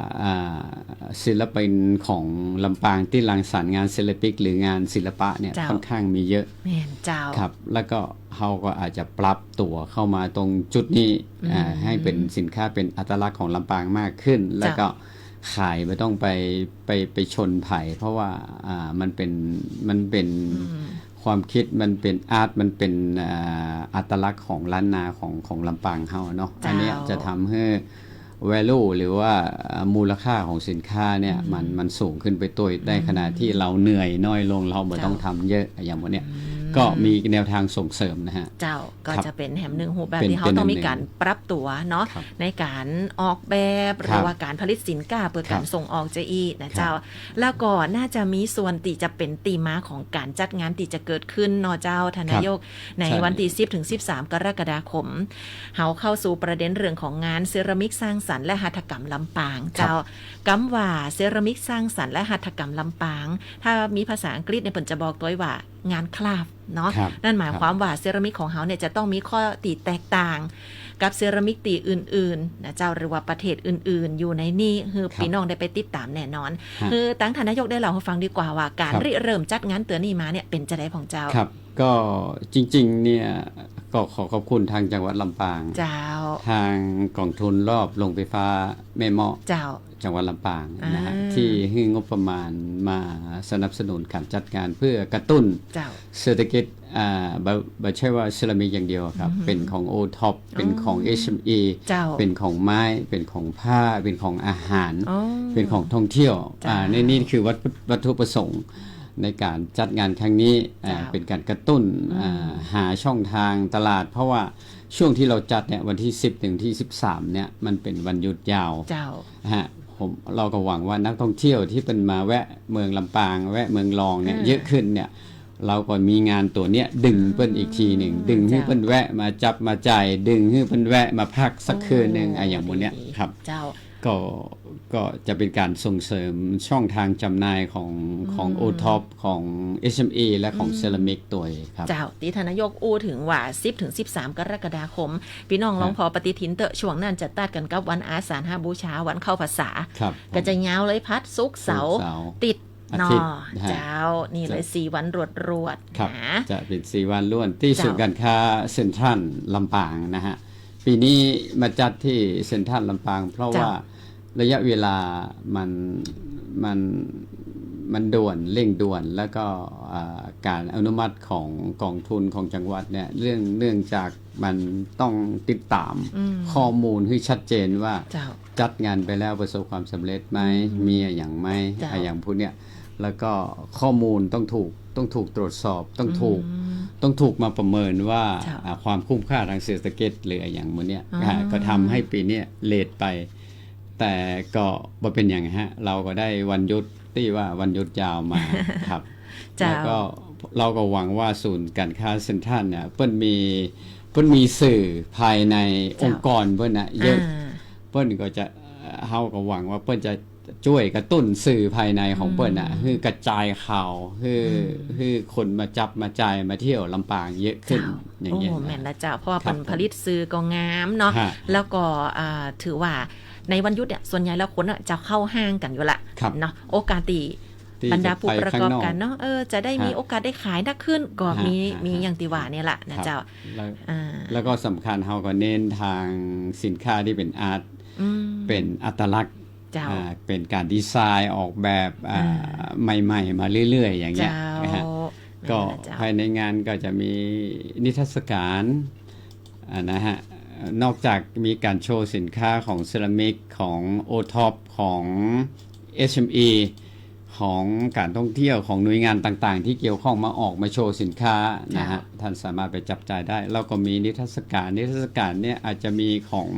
ศิลปินของลำปางที่รังสรรค์งานศิลปิกหรืองานศิลปะเนี่ยค่อนข้างมีเยอะ แม่นเจ้า ครับแล้วก็เขาก็อาจจะปรับตัวเข้ามาตรงจุดนี้ให้เป็นสินค้าเป็นอัตลักษณ์ของลำปางมากขึ้น แล้วก็ขายไม่ต้องไปชนไผ่เพราะว่ามันเป็นความคิดมันเป็นอาร์ตมันเป็นอัตลักษณ์ของล้านนาของลำปางเฮาเนาะอันนี้จะทำให้ value หรือว่ามูลค่าของสินค้าเนี่ยมันสูงขึ้นไปตัวได้ขณะที่เราเหนื่อยน้อยลงเราไม่ต้องทำเยอะอย่างวันเนี้ยก็มีแนวทางส่งเสริมนะฮะเจ้าก็จะเป็นแหมหนึ่งหูแบบที่เขาต้องมีการปรับตัวเนาะในการออกแบบหรือว่าการผลิตสินค้าเพื่อการส่งออกจะอีนะเจ้าแล้วก็น่าจะมีส่วนที่จะเป็นตีม้าของการจัดงานที่จะเกิดขึ้นเนาะเจ้าทนายกในวันที่10ถึง13กรกฎาคมเฮาเข้าสู่ประเด็นเรื่องของงานเซรามิกสร้างสรรค์และหัตถกรรมลำปางเจ้ากำว่าเซรามิกสร้างสรรค์และหัตถกรรมลำปางถ้ามีภาษาอังกฤษเนี่ยเพิ่นจะบอกตัวว่างานคราฟเนาะนั่นหมายความว่าเซรามิกของเฮาเนี่ยจะต้องมีข้อตีแตกต่างกับเซรามิกตีอื่นๆนะเจ้าหรือว่าประเทศอื่นๆอยู่ในนี่คือพี่น้องได้ไปติดตามแน่นอนคือตั้งท่านนายกได้เล่าให้ฟังดีกว่าว่าการเริ่มจัดงานเตือนนี้มาเนี่ยเป็นจะได้ของเจ้าครับก็จริงๆเนี่ยก็ขอขอบคุณทางจังหวัดลำปางเจ้าทางกองทุนรอบโรงไฟฟ้าแม่เมาะเจ้าจังหวัดลำปางนะฮะที่ให้งบประมาณมาสนับสนุนการจัดงานเพื่อกระตุ้นเศรษฐกิจไม่ใช่ว่าเซรามิกอย่างเดียวครับเป็นของโอท็อปเป็นของ SME เป็นของไม้เป็นของผ้าเป็นของอาหารเป็นของท่องเที่ยวในนี้คือวัตถุประสงค์ในการจัดงานครั้งนี้เป็นการกระตุ้นหาช่องทางตลาดเพราะว่าช่วงที่เราจัดเนี่ยวันที่10ถึงที่13เนี่ยมันเป็นวันหยุดยาวฮะเราก็หวังว่านักท่องเที่ยวที่เป็นมาแวะเมืองลำปางแวะเมืองรองเนี่ยเยอะขึ้นเนี่ย เราก็มีงานตัวเนี้ยดึงเปิ้นอีกทีหนึ่งดึงให้เปิ้นแวะมาจับมาจ่ายดึงให้เปิ้นแวะมาพักสักคืนหนึ่งอย่างพวกเนี้ยครับ เจ้า ก็จะเป็นการส่งเสริมช่องทางจำหน่ายของ OTOP ของ SME และของเซรามิกตัวเองครับ เจ้าตีทานนายกอู้ถึงว่า10ถึง13 กรกฎาคม พี่น้องลองพอปฏิทินเตอะช่วงนั้นจะตัดกันกับวันอาสาฬหบูชาวันเข้าพรรษา ครับ ก็จะยาวเลยพัดศุกร์เสาร์ติด อา เน ทิ อ ตย์ เจ้านี่เลย4 วันรวด ครับ นะ จะเป็น4 วันล้วนที่ เจ้า ศูนย์การค้าเซ็นทรัลลำปางนะฮะ ปีนี้มาจัดที่เซ็นทรัลลำปาง เพราะว่าระยะเวลามันด่วนเร่งด่วน แล้วก็การอนุมัติของกองทุนของจังหวัดเนี่ยเนื่องจากมันต้องติดตามข้อมูลให้ชัดเจนว่า เจ้า จัดงานไปแล้วประสบความสำเร็จไหมมีอย่างไหม จ้ะ อย่างพวกเนี้ยแล้วก็ข้อมูลต้องถูกตรวจสอบต้องถูกมาประเมินว่า จ้ะ ความคุ้มค่าทางเศรษฐกิจหรืออย่างพวกเนี้ย อ๋อ ก็ทำให้ปีเนี้ยเลทไป แต่ก็บ่เป็นอย่างฮะเราก็ได้วันหยุดที่ว่าวันหยุดยาวมา ครับ จ้ะ แล้วก็เราก็หวังว่าศูนย์การค้าเซ็นทรัลเนี่ยเปิ้นมีสื่อภายในองค์กรเปิ้นน่ะเยอะ เปิ้นก็จะเฮาก็หวังว่าเปิ้นจะช่วยกระตุ้นสื่อภายในของเปิ้นน่ะคือกระจายข่าวคือคนมาจับมาจ่ายมาเที่ยวลำปางเยอะขึ้นอย่าง โอ้ เงี้ย แม่น นะ ละเจ้าเพราะว่า ครั เป็ บ นผลิตซื้อก็งามเนาะ ฮะ แล้วก็ถือว่าในวันหยุดเนี่ยส่วนใหญ่แล้วคนจะเข้าห้างกันอยู่ละ ครับ เนาะโอกาสตี ที่ บรรดาผู้ จะไป ประกอบ ข้างนอก การเนาะจะได้มี ฮะ โอกาสได้ขายนักขึ้นก็ ฮะ มี ฮะ อย่างติว่าเนี่ยแหละนะเจ้า แล้ว อ่า แล้วก็สำคัญเฮาก็เน้นทางสินค้าที่เป็นอาร์ต อืม เป็นอัตลักษณ์ เจ้า เป็นการดีไซน์ออกแบบ อ่า ใหม่ๆมาเรื่อยๆ อย่างเงี้ย เจ้า นะฮะ ก็ นั่นแหละเจ้า ภายในงานก็จะมีนิทรรศการนะฮะนอกจากมีการโชว์สินค้าของเซรามิกของ OTOP ของ SME ของการท่องเที่ยวของหน่วยงานต่างๆ ที่เกี่ยวข้องมาออกมาโชว์สินค้านะฮะท่านสามารถไปจับจ่ายได้แล้วก็มีนิทรรศการเนี่ยอาจจะมีของ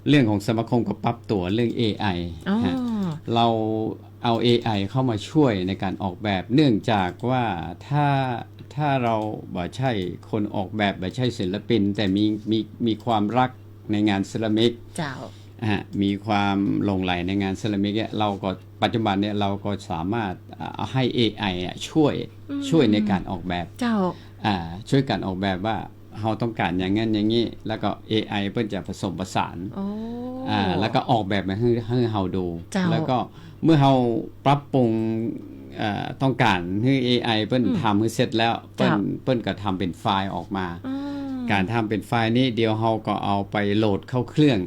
เรื่องของสมาคมกับปรับตัวเรื่อง AI อ๋อ ฮะ เราเอา AI เข้ามาช่วยในการออกแบบเนื่องจากว่าถ้าเราบ่ใช่คนออกแบบบ่ใช่ศิลปิน แต่มีความรักในงานเซรามิก เจ้า มีความหลงใหลในงานเซรามิกเนี่ยเราก็ปัจจุบันเนี่ยเราก็สามารถเอาให้ AI ช่วยในการออกแบบ เจ้า ช่วยการออกแบบว่าเราต้องการอย่างนั้นอย่างนี้แล้วก็ AI เพิ่นจะผสมผสาน โอ้ แล้วก็ออกแบบมาให้เฮาดู เจ้า แล้วก็เมื่อเฮาปรับปรุงต้องการให้ AI เปิ้นทำให้เสร็จแล้วเปิ้นก็ทำเป็นไฟล์ออกมา อืม การทำเป็นไฟล์นี้เดี๋ยวเฮาก็เอาไปโหลดเข้าเครื่อง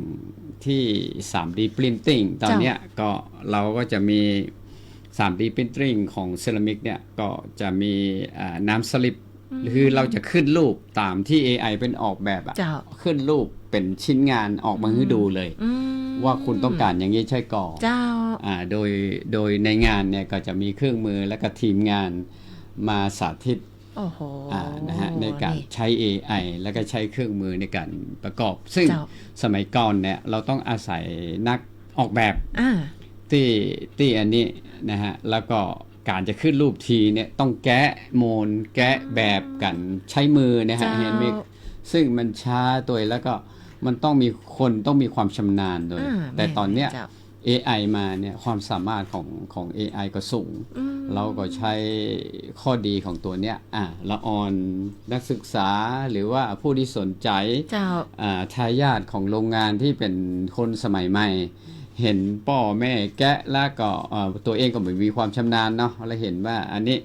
ที่ 3D Printing ตอนเนี้ยก็เราก็จะมี 3D Printing ของเซรามิกเนี่ยก็จะมีน้ำสลิปคือเราจะขึ้นรูปตามที่ AI เป็นออกแบบอะ เจ้า ขึ้นรูปเป็นชิ้นงานออกมาให้ดูเลย อืม ว่าคุณต้องการอย่างนี้ใช่ก่อ เจ้า โดยในงานเนี่ยก็จะมีเครื่องมือและก็ทีมงานมาสาธิต โอ้โห นะฮะในการ นี่ ใช้ AI แล้วก็ใช้เครื่องมือในการประกอบ ซึ่ง เจ้า สมัยก่อนเนี่ยเราต้องอาศัยนักออกแบบ อ่า ที่อันนี้นะฮะแล้วก็การจะขึ้นรูปทีเนี่ยต้องแกะโมนแกะแบบกันใช้มือนะฮะ เจ้า เห็นไหมซึ่งมันช้าตัวแล้วก็มันต้องมีคนต้องมีความชำนาญด้วย แต่ตอนเนี้ย เจ้า AI มาเนี่ยความสามารถของ AI ก็สูง เราก็ใช้ข้อดีของตัวเนี้ยละออนนักศึกษาหรือว่าผู้ที่สนใจ เจ้า ทายาทของโรงงานที่เป็นคนสมัยใหม่ เห็นพ่อแม่แกะแล้วก็ตัวเองก็ไม่มีความชำนาญเนาะแล้วเห็นว่าอันนี้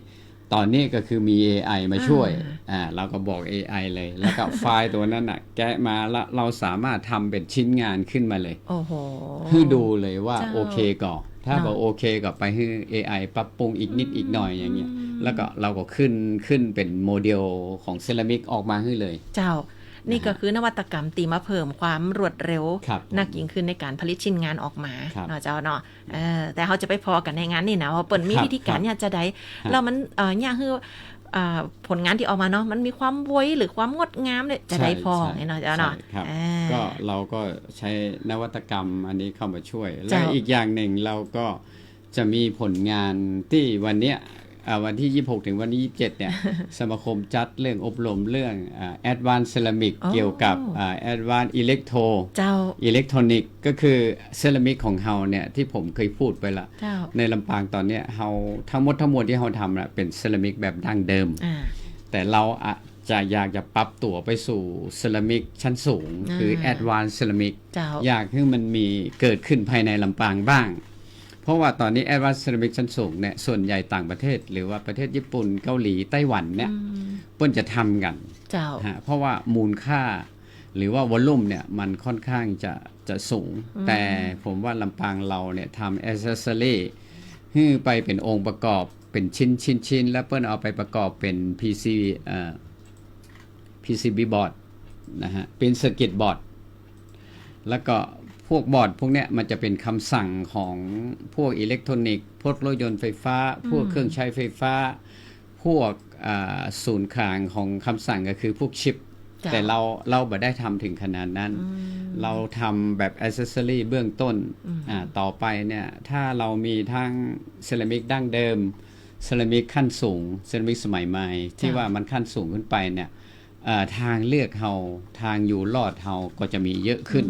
ตอนนี้ก็คือมี AI มาช่วยเราก็บอก AI เลย แล้วก็ไฟล์ตัวนั้นแกะมาแล้วเราสามารถทำเป็นชิ้นงานขึ้นมาเลย โอ้โห ให้ดูเลยว่า เจ้า โอเคก่อนถ้าบอกโอเคก็ไปให้ AI ปรับปรุงอีกนิดอีกหน่อยอย่างเงี้ยแล้วก็เราก็ขึ้นเป็นโมเดลของเซรามิกออกมาให้เลย เจ้า นี่ก็คือนวัตกรรมตีมาเพิ่มความรวดเร็ว ครับ นักยิ่งขึ้นในการผลิตชิ้นงานออกมา ครับ เนาะเจ้าเนาะแต่เขาจะไปพอกันในงานนี่นะว่าเปิดมี ครับ วิธีการเนี่ยจะได้แล้วมันเนี่ยคือผลงานที่ออกมาเนาะมันมีความไว้หรือความงดงามเนี่ยจะได้พอ ใช่ เนาะเจ้าเนาะ ใช่ครับ อ่า ก็เราก็ใช้นวัตกรรมอันนี้เข้ามาช่วย และ เจ้า อีกอย่างหนึ่งเราก็จะมีผลงานที่วันเนี้ย วันที่ 26 ถึงวันที่ 27 เนี่ย สมาคมจัดเรื่องอบรมเรื่องAdvanced Ceramic เกี่ยวกับAdvanced Electro เจ้า Electronic ก็คือเซรามิกของเฮาเนี่ยที่ผมเคยพูดไปละ เจ้า ในลำปางตอนเนี้ยเฮาทั้งหมดทั้งมวลที่เฮาทำน่ะเป็นเซรามิกแบบดั้งเดิม แต่เราอาจจะอยากจะปรับตัวไปสู่เซรามิกชั้นสูง คือ Advanced Ceramic เจ้า อยากให้มันมีเกิดขึ้นภายในลำปางบ้าง เพราะว่าตอนนี้ Advanced Ceramic ชั้นสูงเนี่ยส่วนใหญ่ต่างประเทศ หรือว่าประเทศญี่ปุ่นเกาหลีไต้หวันเนี่ยเปิ้นจะทำกัน เจ้า เพราะว่ามูลค่าหรือว่าวอลลุ่มเนี่ยมันค่อนข้างจะสูง แต่ผมว่าลำปางเราเนี่ยทำ accessory ให้ไปเป็นองค์ประกอบเป็นชิ้นแล้วเปิ้นเอาไปประกอบเป็น PCB board นะฮะเป็น circuit board แล้วก็พวกบอร์ดพวกเนี้ยมันจะเป็นคำสั่งของพวกอิเล็กทรอนิกส์พวกรถยนต์ไฟฟ้าพวกเครื่องใช้ไฟฟ้าพวกศูนย์กลางของคำสั่งก็คือพวกชิปแต่เราบ่ได้ทำถึงขนาดนั้นเราทำแบบ accessory เบื้องต้นต่อไปเนี่ยถ้าเรามีทั้งเซรามิกดั้งเดิมเซรามิกขั้นสูงเซรามิกสมัยใหม่ที่ว่ามันขั้นสูงขึ้นไปเนี่ยทางเลือกเฮาทางอยู่รอดเฮาก็จะมีเยอะขึ้น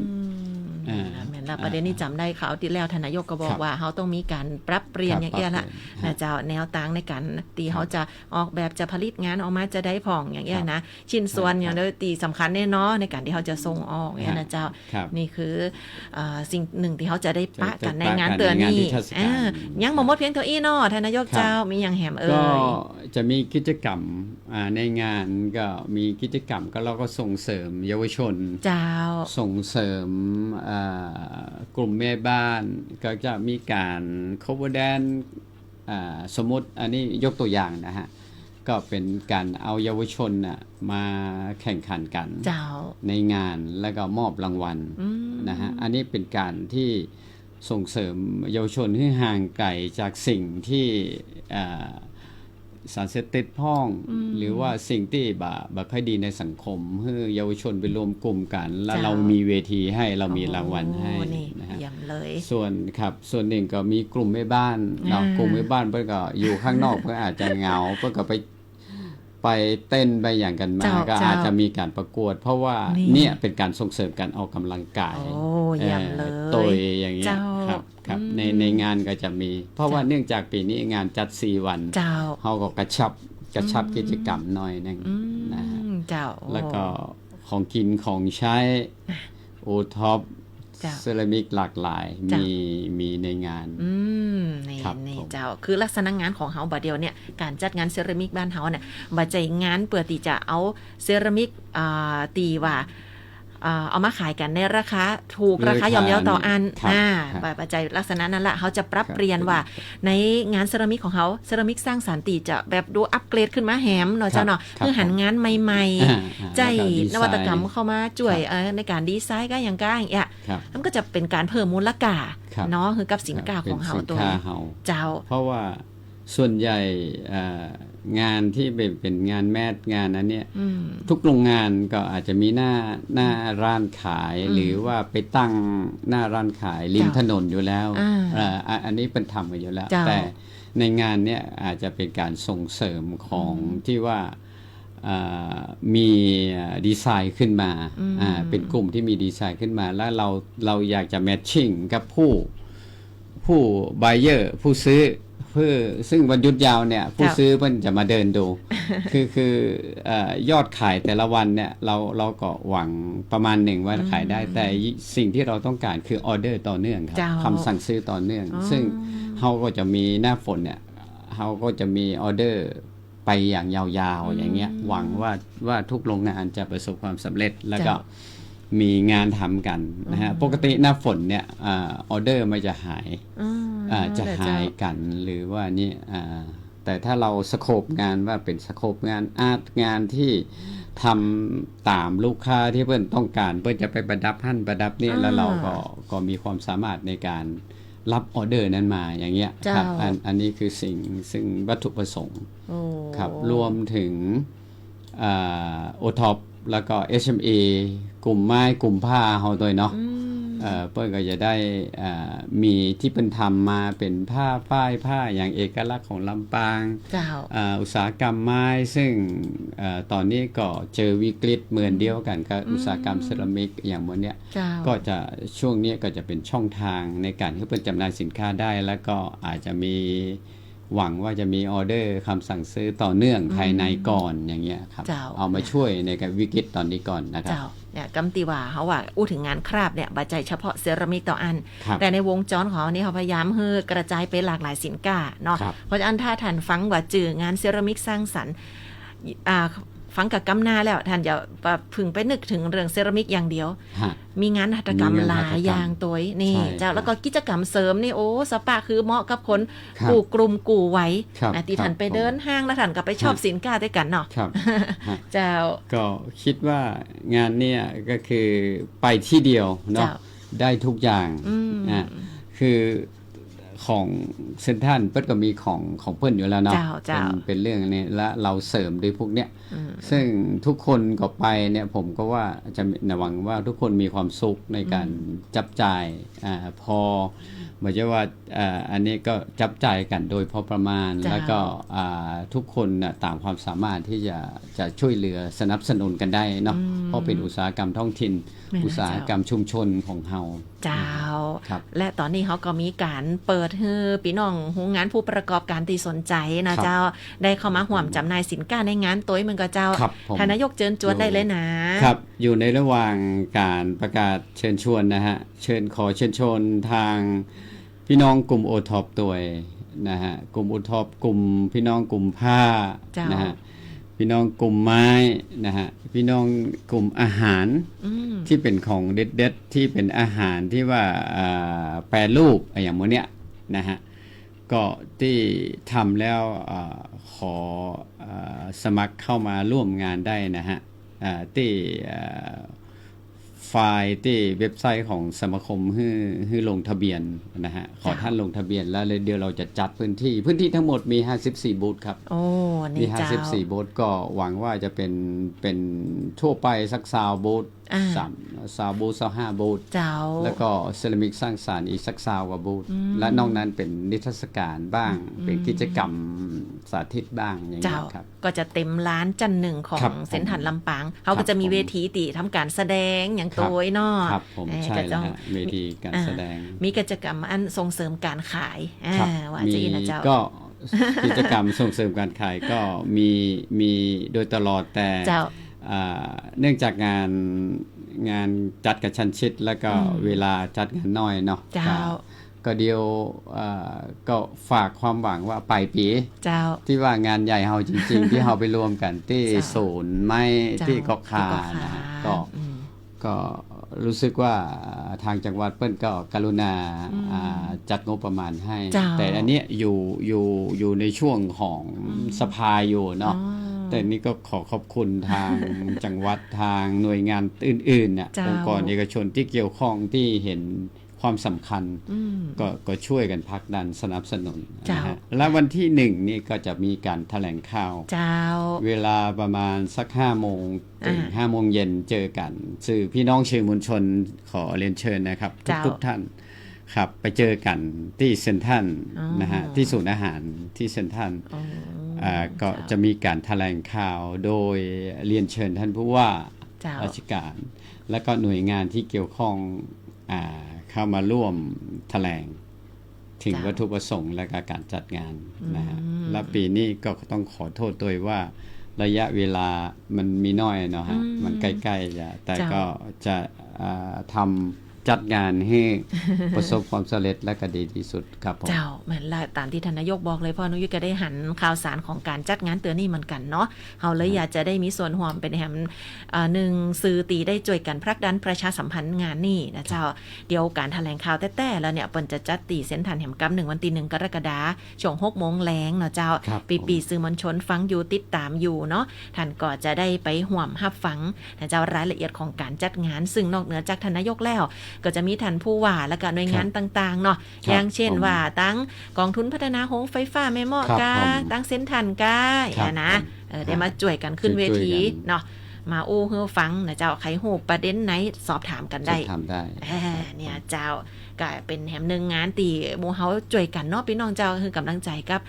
แม่นละประเด็นนี้จำได้ข่าวที่แล้วทานนายกก็บอกว่าเขาต้องมีการปรับเปลี่ยนอย่างเงี้ยละนะเจ้าแนวต่างในการตีเขาจะออกแบบจะผลิตงานออกมาจะได้ผ่องอย่างเงี้ยนะชิ้นส่วนอย่างเดียวตีสำคัญแน่เนาะในการที่เขาจะส่งออกเนี่ยนะเจ้านี่คือสิ่งหนึ่งที่เขาจะได้ปะกันในงานเตือนนี้ยังบ่หมดเพียงเท่าอี้เนาะทานนายกเจ้ามีอย่างแหมก็จะมีกิจกรรมในงานก็มีกิจกรรมก็เราก็ส่งเสริมเยาวชนเจ้าส่งเสริมกลุ่มแม่บ้านก็จะมีการ cover dance สมมติอันนี้ยกตัวอย่างนะฮะก็เป็นการเอาเยาวชนมาแข่งขันกันในงานแล้วก็มอบรางวัลนะฮะอันนี้เป็นการที่ส่งเสริมเยาวชนให้ห่างไกลจากสิ่งที่สารเสพติดพ้องหรือว่าสิ่งที่บ่ค่อยดีในสังคมให้เยาวชนไปรวมกลุ่มกันแล้วเรามีเวทีให้เรามีรางวัลให้นะฮะส่วนหนึ่งก็มีกลุ่มแม่บ้านเนาะกลุ่มแม่บ้านเพิ่นก็อยู่ข้างนอกเพิ่นอาจจะเหงาเพิ่นก็ไปเต้นไปอย่างกันมาก็อาจจะมีการประกวดเพราะว่าเนี่ยเป็นการส่งเสริมการออกกำลังกายตัวอย่างเงี้ยครับในงานก็จะมีเพราะว่าเนื่องจากปีนี้งานจัด4วันเฮาก็กระชับกิจกรรมหน่อยนึงนะฮะแล้วก็ของกินของใช้โอท็อปเซรามิกหลากหลายมีในงานนี่เจ้าคือลักษณะงานของเฮาบัดเดียวเนี่ยการจัดงานเซรามิกบ้านเฮาเนี่ยบ่ใจงานเพื่อที่จะเอาเซรามิกตีว่าเอามาขายกันในราคาถูกราคาย่อมเยาต่ออันปัจจัยลักษณะนั้นละเขาจะปรับเปลี่ยนว่าในงานเซรามิกของเขาเซรามิกสร้างสรรค์ตีจะแบบดูอัปเกรดขึ้นมาแหมเนาะเจ้าเนาะคือหันงานใหม่ๆใจนวัตกรรมเข้ามาช่วยในการดีไซน์ก็อย่างก้าอย่างเงี้ยมันก็จะเป็นการเพิ่มมูลค่าเนาะคือกับสินค้าของเฮาตัวเจ้าเพราะว่าส่วนใหญ่งานที่เป็นงานแมสงานนั้นเนี่ยทุกโรงงานก็อาจจะมีหน้าร้านขายหรือว่าไปตั้งหน้าร้านขายริมถนนอยู่แล้วอันนี้เป็นทำกันอยู่แล้วแต่ในงานเนี่ยอาจจะเป็นการส่งเสริมของที่ว่ามีดีไซน์ขึ้นมาเป็นกลุ่มที่มีดีไซน์ขึ้นมาแล้วเราอยากจะแมทชิ่งกับผู้ไบเออร์ผู้ซื้อซึ่งวันหยุดยาวเนี่ยผู้ซื้อเพิ่นจะมาเดินดู คือยอดขายแต่ละวันเนี่ยเราก็หวังประมาณหนึ่งว่าขายได้แต่สิ่งที่เราต้องการคือออเดอร์ต่อเนื่องครับคำสั่งซื้อต่อเนื่องซึ่งเราก็จะมีหน้าฝนเนี่ยเราก็จะมีออเดอร์ไปอย่างยาวๆอย่างเงี้ยหวังว่าทุกโรงงานจะประสบความสำเร็จแล้วก็มีงานทำกันนะฮะปกติหน้าฝนเนี่ยออเดอร์มันจะหายกันหรือว่านี่แต่ถ้าเราสโคปงานว่าเป็นสโคปงานงานที่ทำตามลูกค้าที่เพิ่นต้องการเพิ่นจะไปประดับหั่นประดับนี่แล้วเราก็มีความสามารถในการรับออเดอร์นั้นมาอย่างเงี้ยครับอันนี้คือสิ่งวัตถุประสงค์ครับรวมถึงโอท็อปแล้วก็ SME กลุ่มไม้กลุ่มผ้าเฮาด้วยเนาะ เปิ้นก็จะได้มีที่เปิ้นทำมาเป็นผ้าป้ายผ้าอย่างเอกลักษณ์ของลำปาง เจ้า อุตสาหกรรมไม้ซึ่งตอนนี้ก็เจอวิกฤตเหมือนเดียวกันกับอุตสาหกรรมเซรามิกอย่างหมดเนี้ย เจ้า ก็จะช่วงนี้ก็จะเป็นช่องทางในการที่เปิ้นจำหน่ายสินค้าได้ แล้วก็อาจจะมีหวังว่าจะมีออเดอร์คำสั่งซื้อต่อเนื่องภายในก่อนอย่างเงี้ยครับ เจ้า เอามาช่วยในการวิกฤตตอนนี้ก่อนนะครับ เจ้าเนี่ยกำตีว่าเขาว่าอู้ถึงงานคราบเนี่ยบาใจเฉพาะเซรามิกต่ออัน ครับ แต่ในวงจรของเขานี่เขาพยายามให้กระจายไปหลากหลายสินค้าเนาะ ครับ เพราะฉะนั้นถ้าท่านฟังว่าจื่องานเซรามิกสร้างสรรค์ฟังกับกำนาแล้วท่านอย่าพึงไปนึกถึงเรื่องเซรามิกอย่างเดียว ฮะ มีงานหัตถกรรม มีงาน ห หั ลา ตถกรรม ยอย่างตัวนี่ ใช่ เจ้า ครับ แล้วก็กิจกรรมเสริมนี่โอ้สปาคือเหมาะกับคน ครับ กู่กลุ่มกู่ไว้ ครับ ที่ท่านไป ครับ เดินห้างแล้วท่านก็ไปชอบ ฮะ สินค้าด้วยกันเนาะ ครับฮะ เจ้า ก็คิดว่างานเนี่ยก็คือไปที่เดียวเนาะ เจ้า ได้ทุกอย่าง อืม คือของเซนทรัลเปิ้ลก็มีของเปิ้ลอยู่แล้วเนาะ เจ้า เป็นเรื่องนี้และเราเสริมด้วยพวกเนี้ย อืม ซึ่งทุกคนก็ไปเนี่ยผมก็ว่าจะหวังว่าทุกคนมีความสุขในการจับจ่ายพอหมายถึงว่าอันนี้ก็จับจ่ายกันโดยพอประมาณ เจ้า แล้วก็ทุกคนน่ะต่างความสามารถที่จะช่วยเหลือสนับสนุนกันได้เนาะเพราะเป็นอุตสาหกรรมท้องถิ่น แม่นแล้ว อุตสาหกรรมชุมชนของเฮา เจ้า ครับ และตอนนี้เขาก็มีการเปิดให้พี่น้องหูงานผู้ประกอบการที่สนใจนะครับ เจ้าได้เข้ามาห่วมจำหน่ายสินค้าในงานตัวมันก็เจ้า ครับผม ท่านนายกเจิญจวดได้เลยนะ ครับอยู่ในระหว่างการประกาศเชิญชวนนะฮะเชิญชวนทางพี่น้องกลุ่มโอท็อปตัวนะฮะกลุ่มโอท็อปกลุ่มพี่น้องกลุ่มผ้า เจ้าน นะฮะพี่น้องกลุ่มไม้นะฮะพี่น้องกลุ่มอาหาร อืม ที่เป็นของเด็ดๆที่เป็นอาหารที่ว่าแปรรูปอย่างโมเนี้ยนะฮะก็ที่ทำแล้วขอสมัครเข้ามาร่วมงานได้นะฮะที่ไฟล์ที่เว็บไซต์ของสมาคมให้ลงทะเบียนนะฮะขอท่านลงทะเบียนแล้วเลยเดี๋ยวเราจะจัดพื้นที่ทั้งหมดมี54บูธครับ โอ้ มี นี่เจ้า 54บูธก็หวังว่าจะเป็นทั่วไปสัก20บูธ อ่า 20บูธ25บูธ เจ้า แล้วก็เซรามิกสร้างสรรค์อีกสัก20กว่าบูธและนอกนั้นเป็นนิทรรศการบ้าง เป็นกิจกรรมสาธิตบ้างอย่าง เจ้า นี้ยครับ ก็จะเต็มร้านจันหนึ่งของ ครับ เซ็นทรัลลำปางเขาก็จะมีเวทีติทำการแสดงอย่างตัวเนาะ ครับผมใช่ ก็ แล้ว ต้อง ฮะเวทีการแสดง มีกิจกรรมอันส่งเสริมการขาย ครับ ว่า มี จีนะเจ้า ก็ กิจกรรมส่งเสริมการขายก็มีโดยตลอดแต่ เจ้า เนื่องจากงานจัดกระชั้นชิดแล้วก็เวลาจัดงานน้อยเนาะ เจ้า ก็เดียวก็ฝากความหวังว่าปลายปี เจ้า ที่ว่างานใหญ่เฮาจริง ๆ ที่เฮาไปรวมกันที่ เจ้า ศูนย์ไม้ เจ้า ที่เกาะคา ที่เกาะคา นะฮะ อืม ก็รู้สึกว่าทางจังหวัดเปิ้นก็กรุณาจัดงบประมาณให้ เจ้า แต่อันเนี้ยอยู่ในช่วงของสภาอยู่เนาะ แต่นี่ก็ขอขอบคุณทาง จังหวัดทางหน่วยงานอื่นๆเนี่ย เจ้า องค์กรเอกชนที่เกี่ยวข้องที่เห็นความสำคัญ อืม ก็ช่วยกันผลักดันสนับสนุน เจ้า นะฮะและวันที่หนึ่งนี่ก็จะมีการแถลงข่าว เจ้า เวลาประมาณสัก5 โมงถึง อ่า 5 โมงเย็นเจอกันสื่อพี่น้องสื่อมวลชนขอเรียนเชิญนะครับ เจ้า ทุกท่านครับไปเจอกันที่เซ็นทรัล อ๋อ นะฮะที่ศูนย์อาหารที่เซ็นทรัล อ๋อ ก็จะมีการแถลงข่าวโดยเรียนเชิญท่านผู้ว่า เจ้า ราชการ และก็หน่วยงานที่เกี่ยวข้องเข้ามาร่วมแถลงถึง เจ้า วัตถุประสงค์และก็การจัดงานนะฮะและปีนี้ก็ต้องขอโทษด้วยว่าระยะเวลามันมีน้อยเนาะฮะมันใกล้ๆแต่ เจ้า ก็จะทำจัดงานให้ ประสบความสำเร็จและก็ดีที่สุดครับผม เจ้าเหมือนละตามที่ทานนายกบอกเลยพ่อนุยุ้ยก็ได้หันข่าวสารของการจัดงานเตือนนี่เหมือนกันเนาะเขาเลยอยากจะได้มีส่วนร่วมเป็นแหมหนึ่งสื่อตีได้ช่วยกันผลักดันประชาสัมพันธ์งานนี่นะเจ้าเดี๋ยวการแถลงข่าวแต่แล้วเนี่ยเปิ้นจะจัดตีเส้นทางแห่งกำ1 วันที่ 1 กรกฎาคมช่วง 6 โมงแลงเนาะเจ้า ครับ ปีสื่อมวลชนฟังอยู่ติดตามอยู่เนาะท่านก็จะได้ไปห่วมรับฟังนะเจ้ารายละเอียดของการจัดงาน ซึ่งนอกเหนือจากทานนายกแล้ว ก็จะมีท่านผู้ว่าและก็หน่วยงานต่างๆเนาะ ครับ อย่างเช่น ผม ว่าตั้งกองทุนพัฒนาโรงไฟฟ้าแม่หม้อ ครับ กา ผม ตั้งเส้นทันกา ครับ นะ ผม ได้มาจ่วยกันขึ้นเวที ช่วยๆกัน เนาะ มาอู้เฮือฟังนะเจ้าใครฮู้ประเด็นไหนสอบถามกันได้ ทำได้ เนี่ยเจ้าก็เป็นแหมหนึ่งงานตีหมู่เฮาช่วยกันเนาะพี่น้องเจ้าคือกำลังใจกับ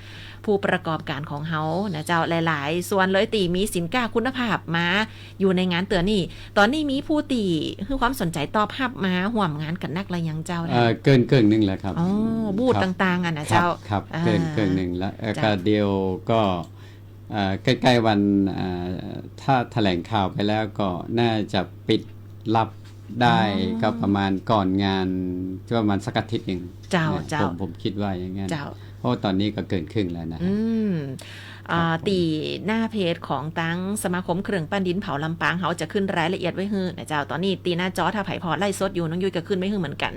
ผู้ประกอบการของเฮานะเจ้าหลายๆส่วนเลยตีมีสินค้าคุณภาพมาอยู่ในงานเตือนนี่ตอนนี้มีผู้ตีคือความสนใจตอบรับมาห่วมงานกันนักอะไรยังเจ้านะ เกินหนึงแล้วครับ อ๋อบูธต่างๆอ่ะนะเจ้า ครับเกินหนึ่งแล้ว จ้ะ ก็เดียวก็ใกล้ๆวันถ้าแถลงข่าวไปแล้วก็น่าจะปิดรับได้ก็ประมาณก่อนงานประมาณสักอาทิตย์หนึ่ง เจ้า นะ เจ้า ผมคิดว่าอย่างงั้น เจ้า เพราะตอนนี้ก็เกินครึ่งแล้วนะ ตีหน้าเพจของตั้งสมาคมเครื่องปั้นดินเผาลำปางเขาจะขึ้นรายละเอียดไว้ให้นะเจ้าตอนนี้ตีหน้าจอถ้าไผ่พอไล่สดอยู่น้องยุ้ยก็ขึ้นไว้ให้เหมือนกัน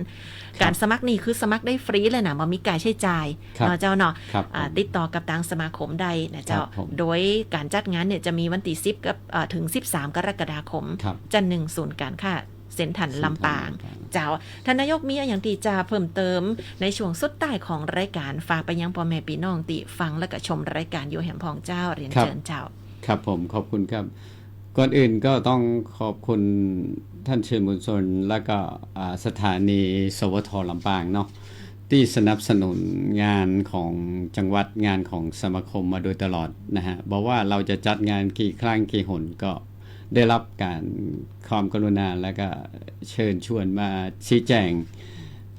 การสมัครนี่คือสมัครได้ฟรีเลยนะบ่มีการใช้จ่าย ครับ เนาะเจ้าเนาะ ครับผม ติดต่อกับตั้งสมาคมได้นะเจ้า ครับผม โดยการจัดงานเนี่ยจะมีวันที่10กับถึง13กรกฎาคม ครับ จันทร์1ศูนย์การค้าเซ็นทรัลลำปาง เซ็นทรัลลำปาง เจ้าท่านนายกมีอย่างที่จะเพิ่มเติมในช่วงสุดท้ายของรายการฝากไปยังพ่อแม่พี่น้องติฟังและก็ชมรายการอยู่แหมพองเจ้าเรียนเชิญเจ้า ครับผมขอบคุณครับ ก่อนอื่นก็ต้องขอบคุณท่านเชิญบุญชนและก็สถานีสวทลำปางเนาะที่สนับสนุนงานของจังหวัดงานของสมาคมมาโดยตลอดนะฮะบอกว่าเราจะจัดงานกี่ครั้งกี่หนก็ได้รับการความกรุณาและก็เชิญชวนมาชี้แจง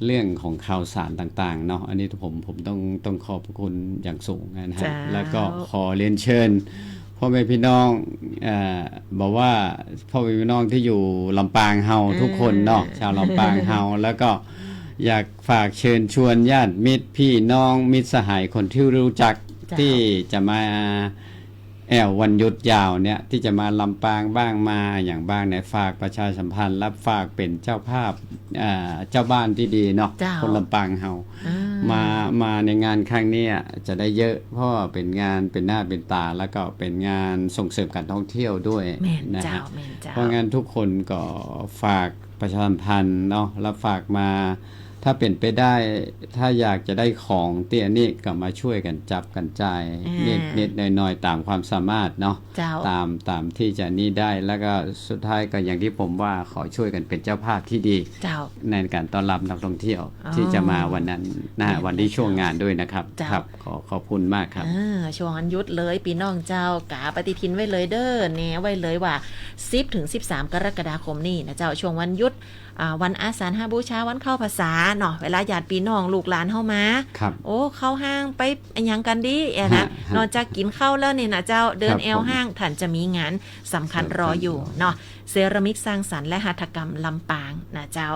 เรื่องของข่าวสารต่างๆเนาะอันนี้ผมต้องขอบคุณอย่างสูงนะฮะ จ้า แล้วก็ขอเรียนเชิญพ่อแม่พี่น้องบอกว่าพ่อแม่พี่น้องที่อยู่ลำปางเฮาทุกคนเนาะชาวลำปางเฮาแล้วก็อยากฝากเชิญชวนญาติมิตรพี่น้องมิตรสหายคนที่รู้จัก จ้า ที่จะมาวันหยุดยาวเนี่ยที่จะมาลำปางบ้างมาอย่างบ้างในยฝากประชาสัมพันธ์รับฝากเป็นเจ้าภาพเจ้าบ้านที่ดีเนาะ เจ้า คนลำปางเฮา อ่า มาในงานครั้งนี้จะได้เยอะเพราะว่าเป็นงานเป็นหน้าเป็นตาแล้วก็เป็นงานส่งเสริมการท่องเที่ยวด้วย แม่น นะ เจ้า ฮะ แม่นเจ้า เพราะงั้นทุกคนก็ฝากประชาสัมพันธ์เนาะแล้วฝากมาถ้าเป็นไปได้ถ้าอยากจะได้ของเตี้ยนี่ก็มาช่วยกันจับกันจ่ายนิดๆหน่อยๆตามความสามารถเนาะ เจ้า ตามที่จะนี่ได้แล้วก็สุดท้ายก็อย่างที่ผมว่าขอช่วยกันเป็นเจ้าภาพที่ดี เจ้า ในการต้อนรับนักท่องเที่ยว อ๋อ ที่จะมาวันนั้นนะ เห็น วันที่ช่วงงานด้วยนะครับ จ้ะ ครับขอบคุณมากครับ ช่วงวันหยุดเลยพี่น้องเจ้ากาปฏิทินไว้เลยเด้อแนไว้เลยว่า10ถึง13กรกฎาคมนี้นะเจ้าช่วงวันหยุดวันอาสาฬหบูชาวันเข้าพรรษาเนาะเวลาญาติพี่น้องลูกหลานเข้ามา ครับ โอ้เข้าห้างไปอันยังกันดีนะ ฮะ นอกจากกินข้าวแล้วเนี่ยนะเจ้าเดิน ครับ แอลห้างท่านจะมีงานสำคัญรออยู่เนาะเซรามิกสร้างสรรค์และหัตถกรรมลำปางนะเจ้า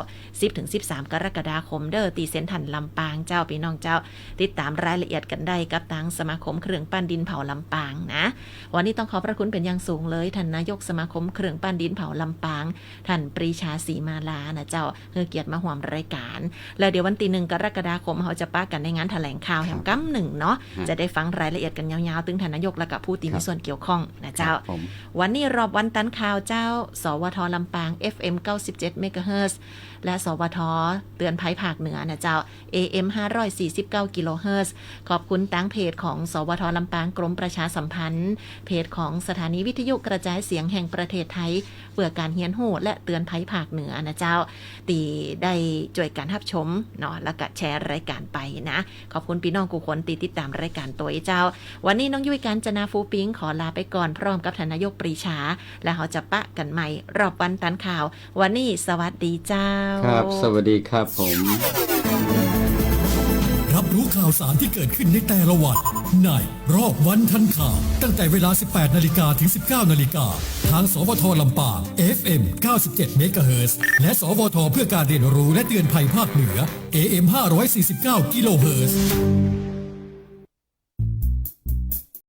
10-13 กรกฎาคมเด้อตีเซ็นทรัลลำปางเจ้าพี่น้องเจ้าติดตามรายละเอียดกันได้กับทางสมาคมเครื่องปั้นดินเผาลำปางนะวันนี้ต้องขอบพระคุณเป็นอย่างสูงเลยท่านนายกสมาคมเครื่องปั้นดินเผาลำปางท่านปรีชาศรีมาลานะเจ้าเพื่อเกียรติมาห่วมรายการแล้วเดี๋ยววันที่1 กรกฎาคมเขาจะป้ากันในงานแถลงข่าวแห่งกัมหนึ่งเนาะจะได้ฟังรายละเอียดกันยาวๆถึงท่านนายกและกับผู้ที่มีส่วนเกี่ยวข้องนะเจ้า ครับผม วันนี้รอบวันตันข่าวเจ้า สวทลำปาง FM 97 เมกะเฮิรตซ์และสวทเตือนภัยภาคเหนือนะเจ้า AM 549 กิโลเฮิรตซ์ขอบคุณตั้งเพจของสวทลำปางกรมประชาสัมพันธ์ เพจของสถานีวิทยุกระจายเสียงแห่งประเทศไทยเพื่อการเฮียนหูและเตือนภัยภาคเหนือนะเจ้าตีได้จ่วยการรับชมเนาะแล้วก็แชร์รายการไปนะ ขอบคุณพี่น้องกูคนตีติดตามรายการตัวเจ้า วันนี้น้องยุ้ยการจนาฟูปิงขอลาไปก่อนพร้อมกับท่านนายกปรีชา และเขาจะปะกันใหม่รอบวันตันข่าว วันนี้สวัสดีเจ้า ครับ สวัสดีครับผม รับรู้ข่าวสารที่เกิดขึ้นในแต่ละวันในรอบวันทันข่าว ตั้งแต่เวลา 18 นาฬิกาถึง 19 นาฬิกาทางสวทลำปาง FM 97 เมกะเฮิรตซ์และสวทเพื่อการเรียนรู้และเตือนภัยภาคเหนือ AM 549 กิโลเฮิรตซ์